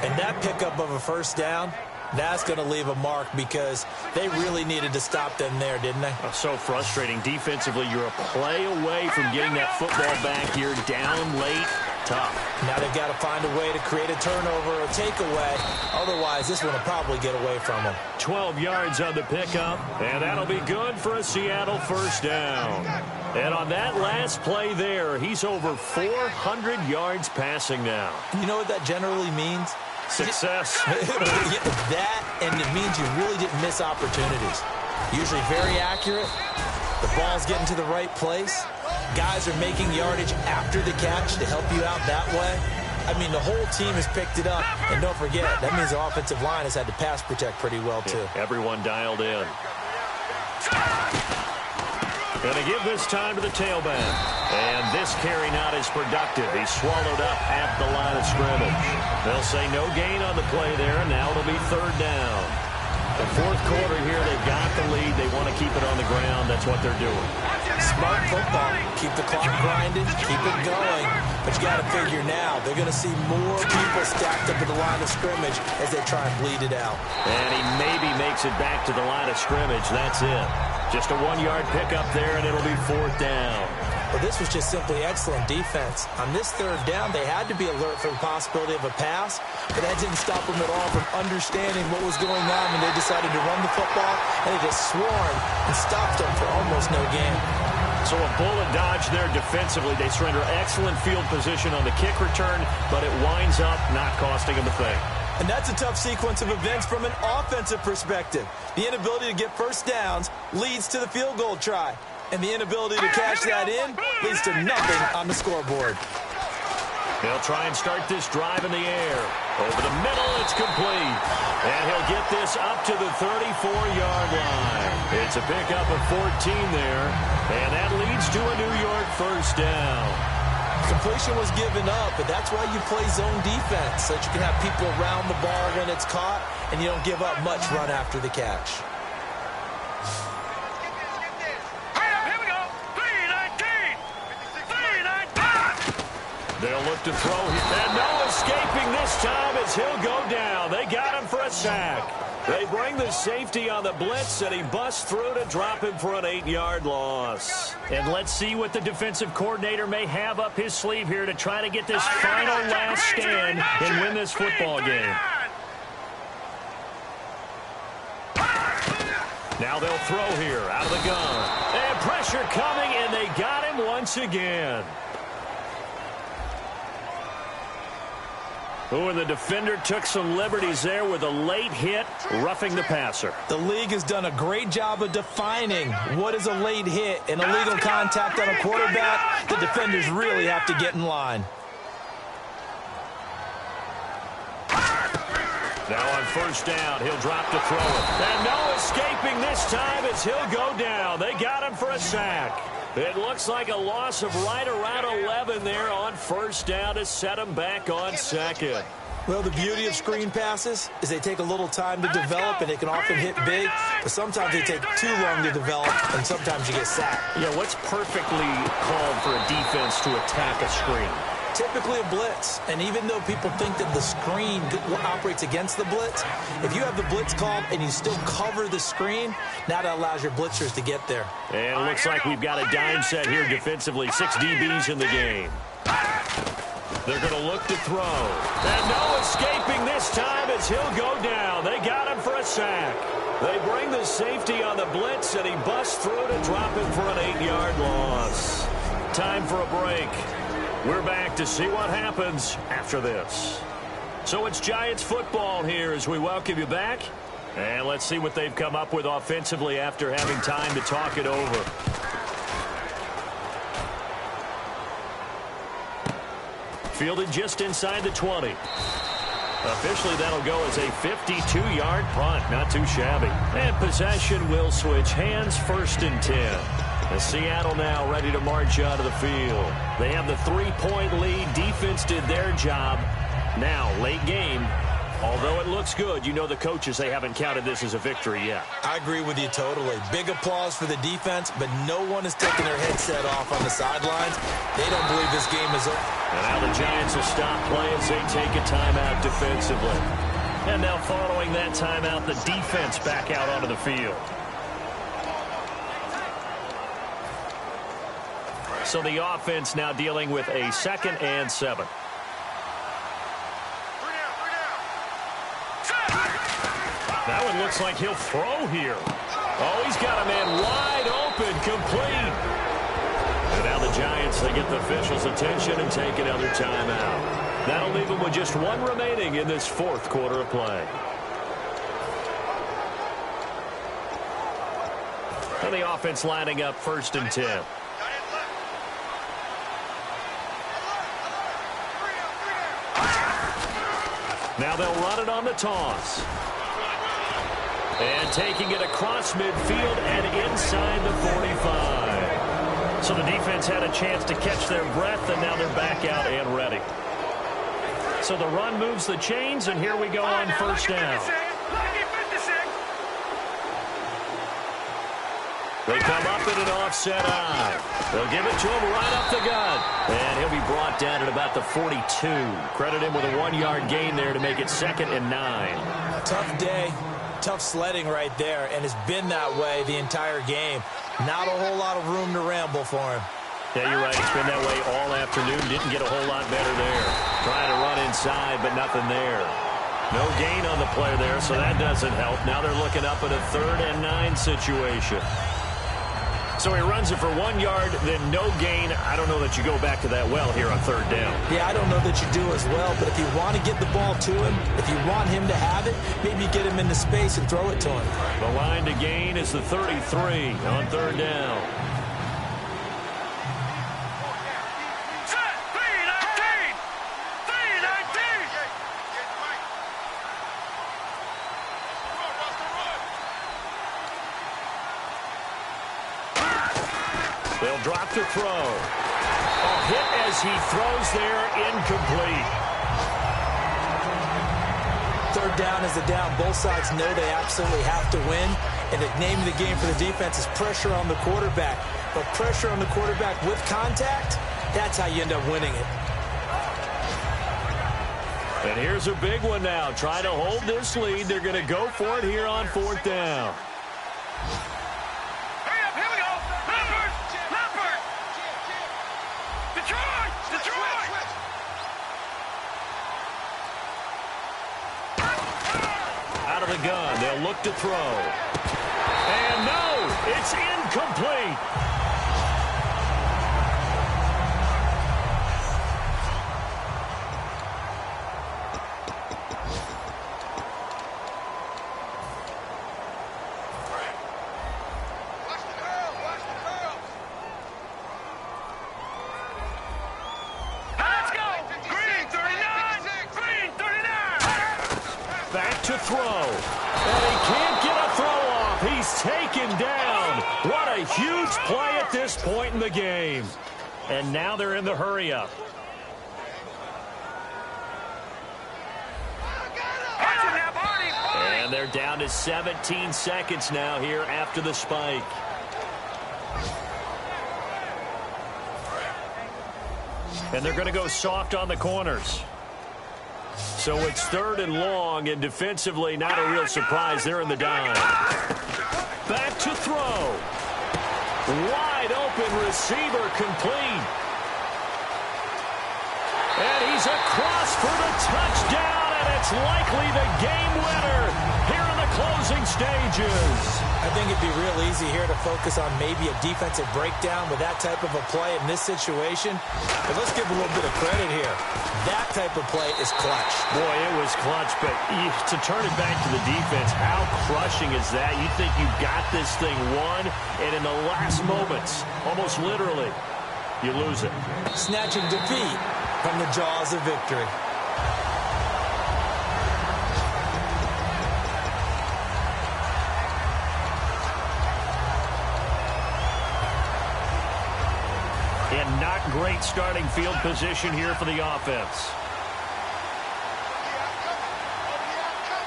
And that pickup of a first down, that's going to leave a mark because they really needed to stop them there, didn't they? Oh, so frustrating. Defensively, you're a play away from getting that football back here down late. Tough. Now they've got to find a way to create a turnover or takeaway. Otherwise, this one will probably get away from them. 12 yards on the pickup, and that'll be good for a Seattle first down. And on that last play there, he's over 400 yards passing now. You know what that generally means? Success. That, and it means you really didn't miss opportunities. Usually very accurate. The ball's getting to the right place. Guys are making yardage after the catch to help you out that way. I mean, the whole team has picked it up. And don't forget, that means the offensive line has had to pass protect pretty well, too. Yeah, everyone dialed in. Going to give this time to the tailback. And this carry not as productive. He's swallowed up at the line of scrimmage. They'll say no gain on the play there, and now it'll be third down. The fourth quarter here, they've got the lead. They want to keep it on the ground. That's what they're doing. Smart football. Keep the clock grinding. Keep it going. But you got to figure now, they're going to see more people stacked up at the line of scrimmage as they try and bleed it out. And he maybe makes it back to the line of scrimmage. That's it. Just a 1-yard pickup there, and it'll be fourth down. Well, this was just simply excellent defense. On this third down, they had to be alert for the possibility of a pass, but that didn't stop them at all from understanding what was going on when they decided to run the football, and they just swarmed and stopped them for almost no gain. So a bullet dodge there defensively. They surrender excellent field position on the kick return, but it winds up not costing them a thing. And that's a tough sequence of events from an offensive perspective. The inability to get first downs leads to the field goal try. And the inability to cash that in leads to nothing on the scoreboard. They'll try and start this drive in the air. Over the middle, it's complete. And he'll get this up to the 34-yard line. It's a pickup of 14 there. And that leads to a New York first down. Completion was given up, but that's why you play zone defense, so that you can have people around the ball when it's caught, and you don't give up much run after the catch. They'll look to throw, and no escaping this time as he'll go down. They got him for a sack. They bring the safety on the blitz, and he busts through to drop him for an 8-yard loss. And let's see what the defensive coordinator may have up his sleeve here to try to get this final last stand and win this football game. Now they'll throw here out of the gun. And pressure coming, and they got him once again. Oh, and the defender took some liberties there with a late hit, roughing the passer. The league has done a great job of defining what is a late hit and illegal contact on a quarterback. The defenders really have to get in line. Now on first down, he'll drop to throw it. And no escaping this time as he'll go down. They got him for a sack. It looks like a loss of right around 11 there on first down to set him back on second. Well, the beauty of screen passes is they take a little time to develop, and they can often hit big, but sometimes they take too long to develop, and sometimes you get sacked. Yeah, what's perfectly called for a defense to attack a screen? Typically a blitz, and even though people think that the screen operates against the blitz, if you have the blitz called and you still cover the screen, now that allows your blitzers to get there. And it looks like we've got a dime set here defensively. 6 DBs in the game. They're going to look to throw. And no escaping this time as he'll go down. They got him for a sack. They bring the safety on the blitz, and he busts through to drop him for an 8-yard loss. Time for a break. We're back to see what happens after this. So it's Giants football here as we welcome you back. And let's see what they've come up with offensively after having time to talk it over. Fielded just inside the 20. Officially, that'll go as a 52-yard punt. Not too shabby. And possession will switch hands, 1st and 10. Seattle now ready to march out of the field. They have the 3-point lead. Defense did their job. Now, late game. Although it looks good, you know the coaches, they haven't counted this as a victory yet. I agree with you totally. Big applause for the defense, but no one is taking their headset off on the sidelines. They don't believe this game is over. And now the Giants will stop play as they take a timeout defensively. And now following that timeout, the defense back out onto the field. So the offense now dealing with a 2nd and 7. That one looks like he'll throw here. Oh, he's got a man wide open, complete. And now the Giants, they get the officials' attention and take another timeout. That'll leave them with just 1 remaining in this 4th quarter of play. And the offense lining up 1st and 10. Now they'll run it on the toss. And taking it across midfield and inside the 45. So the defense had a chance to catch their breath, and now they're back out and ready. So the run moves the chains, and here we go on first down. They come up in an offset eye. They'll give it to him right up the gut. And he'll be brought down at about the 42. Credit him with a 1-yard gain there to make it 2nd and 9. Tough day. Tough sledding right there, and it's been that way the entire game. Not a whole lot of room to ramble for him. Yeah, you're right. It's been that way all afternoon. Didn't get a whole lot better there. Trying to run inside, but nothing there. No gain on the play there, so that doesn't help. Now they're looking up at a 3rd and 9 situation. So he runs it for 1 yard, then no gain. I don't know that you go back to that well here on 3rd down. Yeah, I don't know that you do as well, but if you want to get the ball to him, if you want him to have it, maybe get him into space and throw it to him. The line to gain is the 33 on 3rd down. Set. 3-19. 3-19. They'll drop to throw. A hit as he throws there, incomplete. 3rd down is the down. Both sides know they absolutely have to win, and the name of the game for the defense is pressure on the quarterback. But pressure on the quarterback with contact, that's how you end up winning it. And here's a big one now. Trying to hold this lead. They're going to go for it here on 4th down. Hurry up, here we go. Leopard. Leopard. Detroit. Detroit. Out of the gun. They'll look to throw. And no, it's incomplete. Let's go. Green 39. Green 39. Back to throw. And he can't get a throw off. He's taken down. What a huge play at this point in the game. And now they're in the hurry-up. Watching that body. And they're down to 17 seconds now here after the spike. And they're going to go soft on the corners. So it's 3rd and long, and defensively, not a real surprise. They're in the dime. Back to throw. Wide open receiver complete. And he's across for the touchdown, and it's likely the game winner here in the closing stages. I think it'd be real easy here to focus on maybe a defensive breakdown with that type of a play in this situation. But let's give a little bit of credit here. That type of play is clutch. Boy, it was clutch, but to turn it back to the defense, how crushing is that? You think you got this thing won, and in the last moments, almost literally, you lose it. Snatching defeat from the jaws of victory. And not great starting field position here for the offense.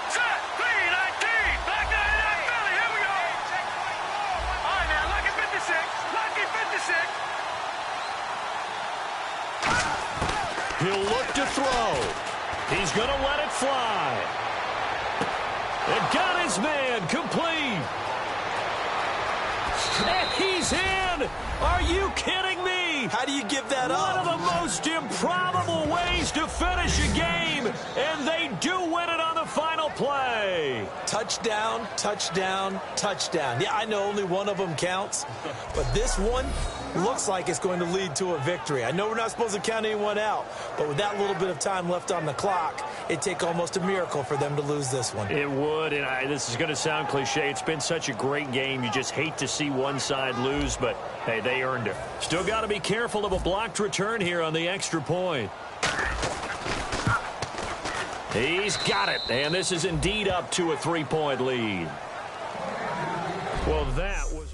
Set. 3-19. Back to that Philly. Here we go. All right, now, lucky 56. Lucky 56. He'll look to throw. He's going to let it fly. And got his man complete. And he's in. Are you kidding me? How do you give that One up? of the most improbable ways to finish a game, and they do win it on the final play. Touchdown, touchdown, touchdown. Yeah, I know only one of them counts, but this one looks like it's going to lead to a victory. I know we're not supposed to count anyone out, but with that little bit of time left on the clock, it'd take almost a miracle for them to lose this one. It would, and this is going to sound cliche. It's been such a great game. You just hate to see one side lose, but, hey, they earned it. Still got to be careful of a blocked return here on the extra point. He's got it, and this is indeed up to a 3-point lead. Well, that was...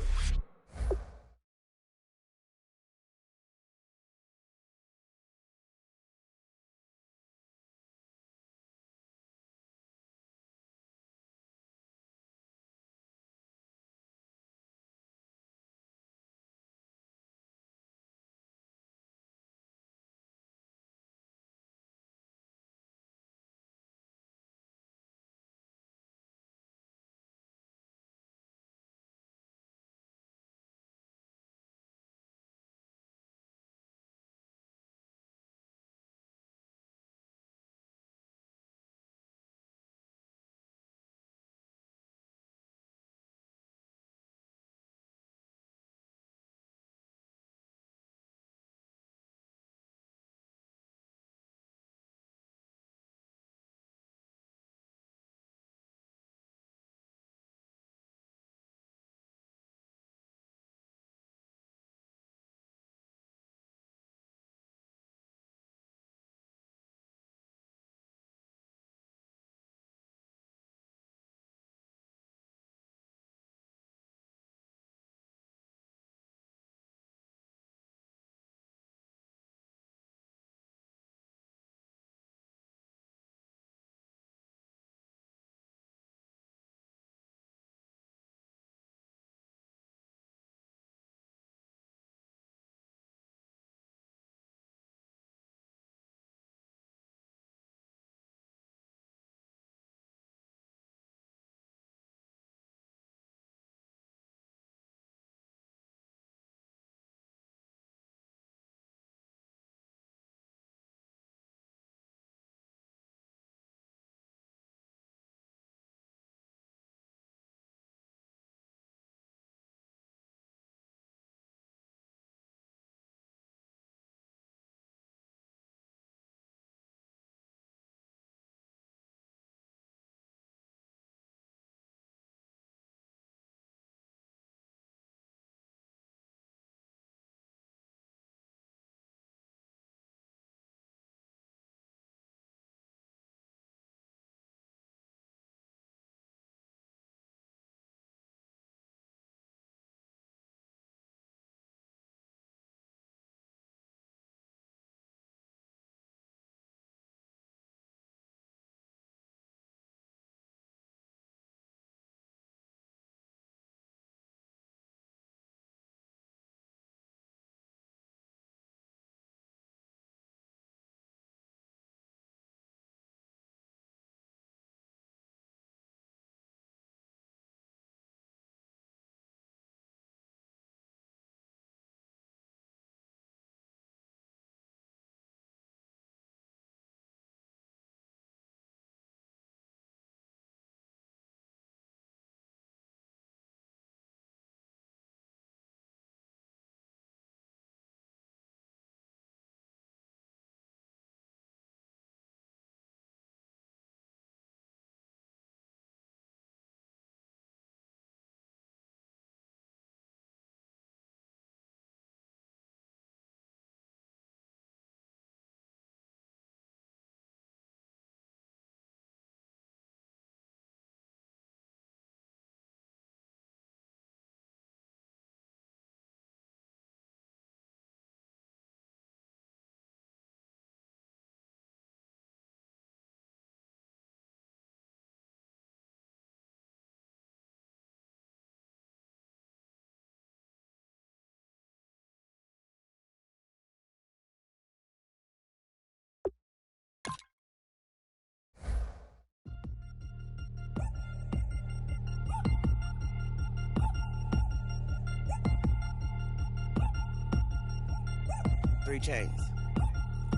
3 chains.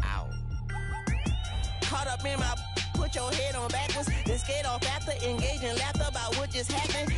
Ow. Caught up in my, put your head on backwards, then skate off after, engage in laughter about what just happened.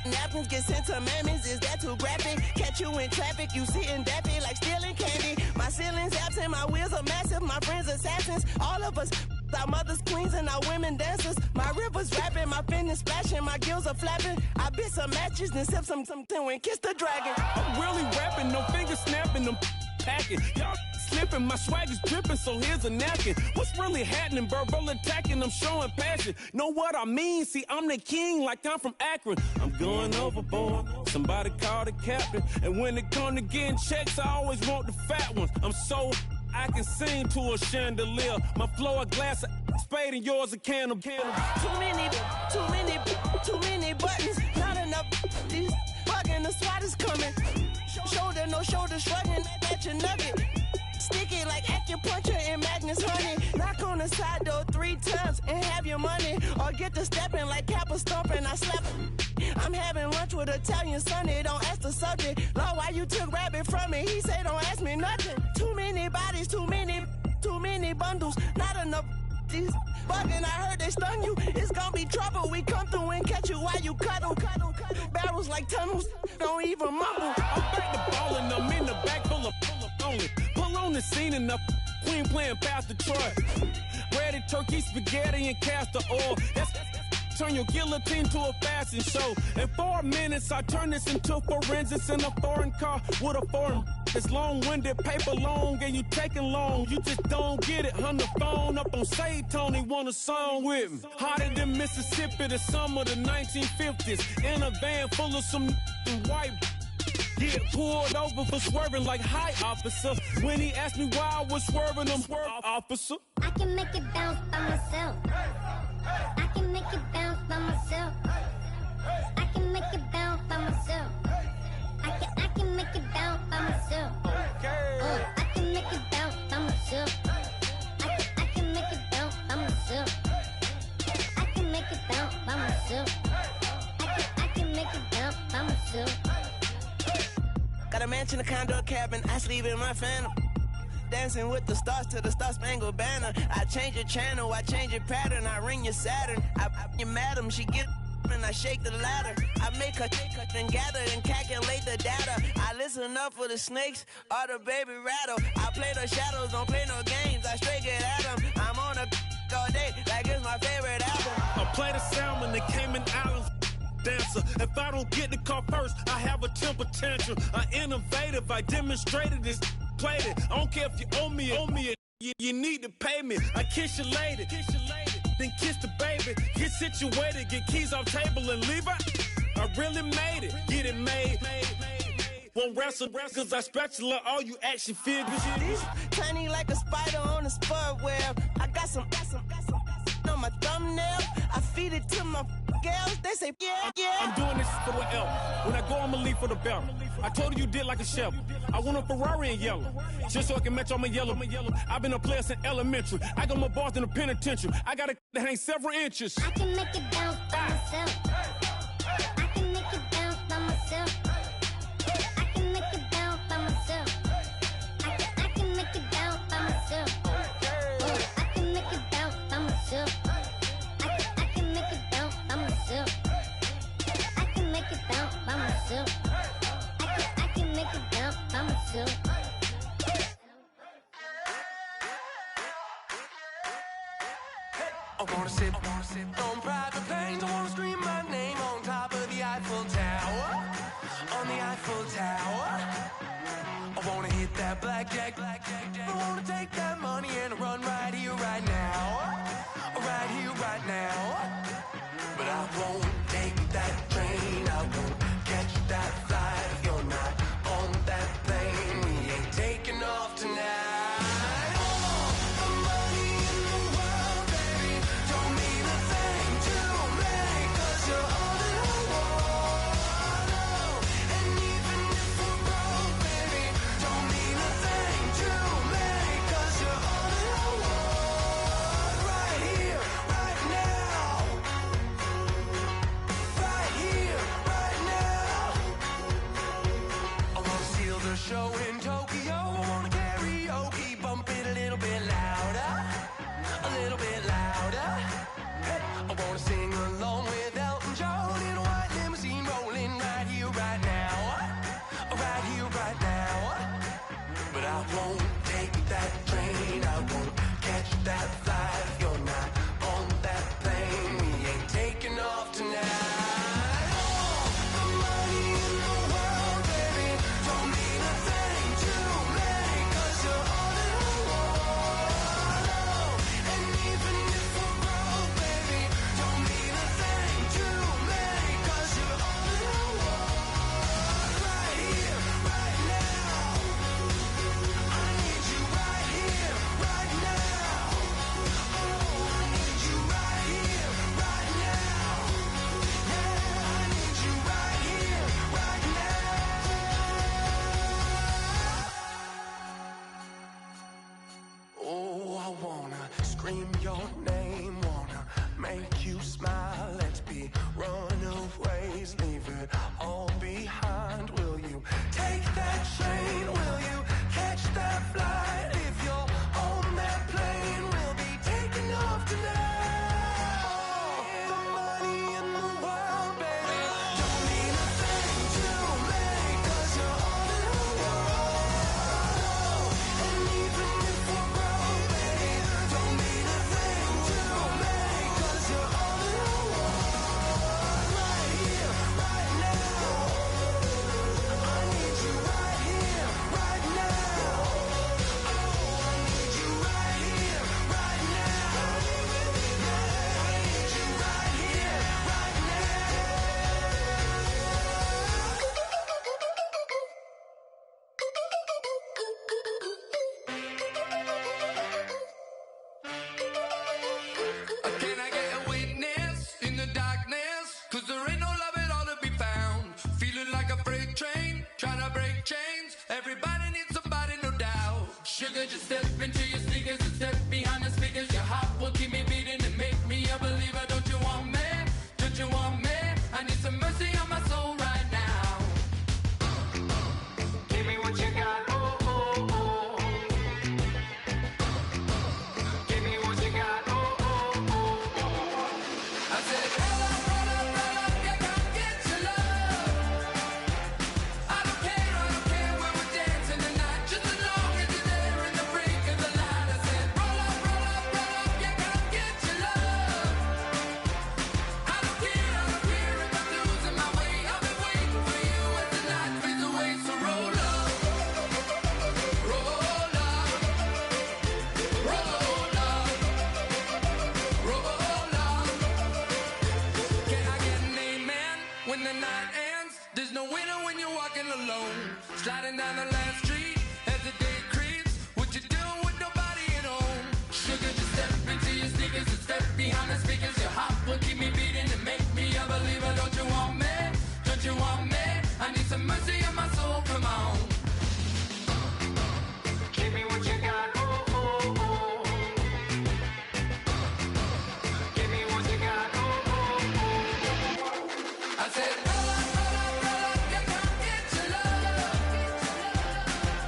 Napkins get sent to mammies, is that too graphic? Catch you in traffic, you sitting dappy like stealing candy. My ceiling's absent, my wheels are massive, my friends assassins. All of us, our mothers queens and our women dancers. My rivers rapping, my fingers splashing, my gills are flapping. I bit some matches, then sip something and kiss the dragon. I'm really rapping, no fingers snapping, them packing. Y'all slipping, my swag is dripping, so here's a napkin. What's really happening? Verbal attacking, I'm showing passion. Know what I mean? See, I'm the king like I'm from Akron. I'm going overboard, somebody call the captain. And when it come to getting checks, I always want the fat ones. I'm so I can sing to a chandelier. My flow a glass of spade and yours a can of Too many buttons, not enough. These bugging, the SWAT is coming. Shoulder, no shoulder shrugging at your nugget. Sticky like acupuncture in Magnus Honey. Knock on the side door 3 times and have your money. Or get to stepping like Kappa stomping, I slap. I'm having lunch with Italian Sonny, don't ask the subject. Lord, why you took rabbit from me? He said don't ask me nothing. Too many bodies, too many bundles, not enough. These bugging, I heard they stung you. It's gonna be trouble. We come through and catch you while you cuddle. Barrels like tunnels, don't even mumble. I'm back to ballin', I'm in the back full of only. Pull on the scene and the queen playing Pastor Troy. Ready turkey, spaghetti, and castor oil. Turn your guillotine to a fashion show. In 4 minutes, I turn this into forensics in a foreign car with a foreign. It's long-winded, paper long, and you taking long. You just don't get it. On the phone up on Say Tony, want a song with me. Hotter than Mississippi, the summer of the 1950s. In a van full of some white. Get pulled over for swerving like hi, officer. When he asked me why I was swerving, I'm swerve, officer. I can make it bounce by myself. I can make it bounce by myself. I can make it bounce by myself. I can make it bounce by myself. I can make it bounce by myself. I can make it bounce by myself. I can make it bounce by myself. I can make it bounce by myself. Got a mansion, a condo, a cabin, I sleep in my phantom. Dancing with the stars to the Star-Spangled Banner. I change your channel, I change your pattern, I ring your Saturn. I your madam, she get and I shake the ladder. I make her and gather and calculate the data. I listen up for the snakes or the baby rattle. I play the shadows, don't play no games, I straight get at them. I'm on a all day, like it's my favorite album. I play the salmon, the Cayman Islands dancer. If I don't get the car first, I have a temper tantrum. I'm innovative, I demonstrated this, played it. I don't care if you owe me it, you need to pay me. I kiss your lady, then kiss the baby. Get situated, get keys off table and leave her. I really made it, get it made. Won't wrestle, cause I spatula all you action figures. Tiny like a spider on a spud web. I got some on my thumbnail. I feed it to my girls. They say, yeah. I'm doing this for the L. When I go, I'ma leave for the belt. I told you did like a chef. I want a Ferrari in yellow, just so I can match all my yellow. I've been a player since elementary. I got my bars in the penitentiary. I got a that hangs several inches. I can make it bounce by myself. I can make it bounce by myself. I can make it bounce by myself. I can make it bounce by myself. I can make it bounce by myself. I can make it bounce by myself. I can make it bounce by myself. I can make it bounce by myself. I wanna sit on private planes. I wanna scream my name on top of the Eiffel Tower. On the Eiffel Tower. I wanna hit that blackjack. I wanna take that money and run right here, right now. Right here, right now. But I won't take that train. I won't catch that flight. If you're not on that plane, we ain't taking off tonight. Sliding down the last street as the day creeps. What you doing with nobody at home? Sugar, just step into your sneakers and step behind the speakers. Your heart will keep me beating and make me a believer. Don't you want me? Don't you want me? I need some mercy on my soul, come on. Give me what you got, oh, oh, oh. Give me what you got, oh, oh, oh. I said, roll up, yeah, come get your love.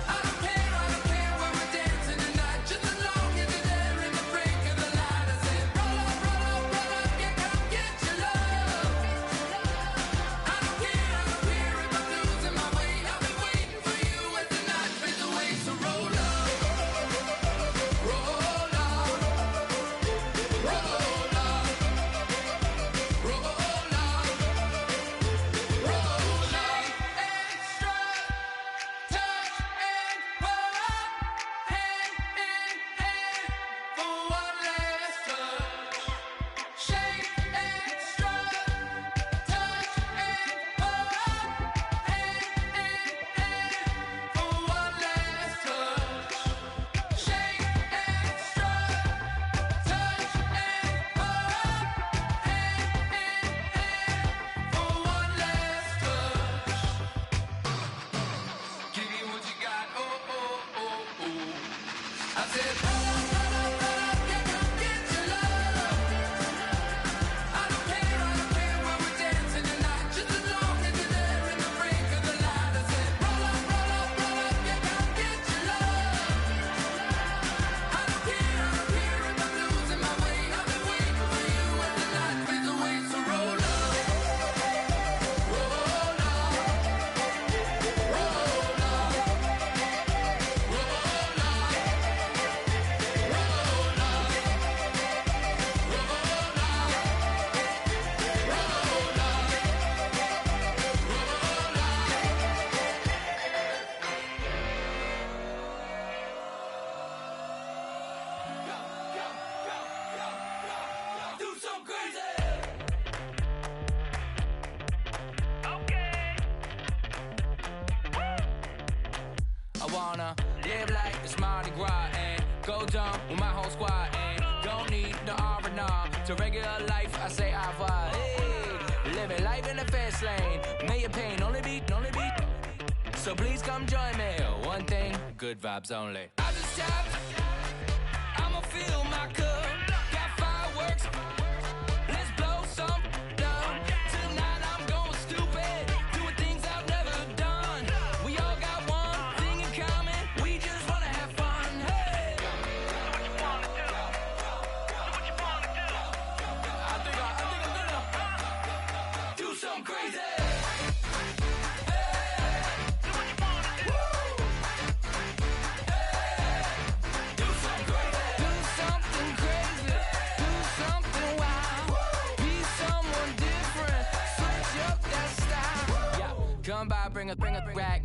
I don't care when we're dancing tonight, just as long as you're there in the break of the light. I said, roll up, yeah, come get your love. I don't care if I'm losing my way. I've been waiting for you as the night fades away. So roll up, roll up, roll up, roll up, roll up. Extra, touch and pull up, hand in hand for one last touch. Shake extra, touch and pull up, hand in hand for one last touch. Shake extra, touch and pull up, hand in hand for one last touch. Give me what you got, oh, oh, oh, oh. I said, roll up, yeah, come get your love. I don't care when we're dancing tonight, just as long as you're there in the break of the light. I said, roll up, yeah, come get your love. I don't care if I'm losing my way. I've been waiting for you as the night fades away. So roll up, roll up, roll do some crazy. I wanna live like it's Mardi Gras and go dumb with my whole squad and don't need the R&R to regular life. I say au revoir. Hey, living life in the fast lane. May your pain only be. So please come join me. One thing, good vibes only. I just tapped. I'ma fill my cup. Got fireworks. Let's blow some down. Tonight I'm going stupid. Doing things I've never done. We all got one thing in common. We just wanna have fun. Hey. I think I'm gonna do some crazy. Come by, bring a rack.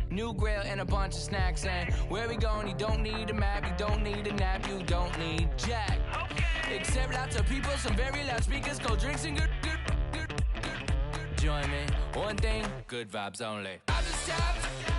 New grill and a bunch of snacks. And where we going, you don't need a map. You don't need a nap. You don't need jack. Except lots of people, some very loud speakers, cold drinks and good. Join me. One thing, good vibes only. I just tapped.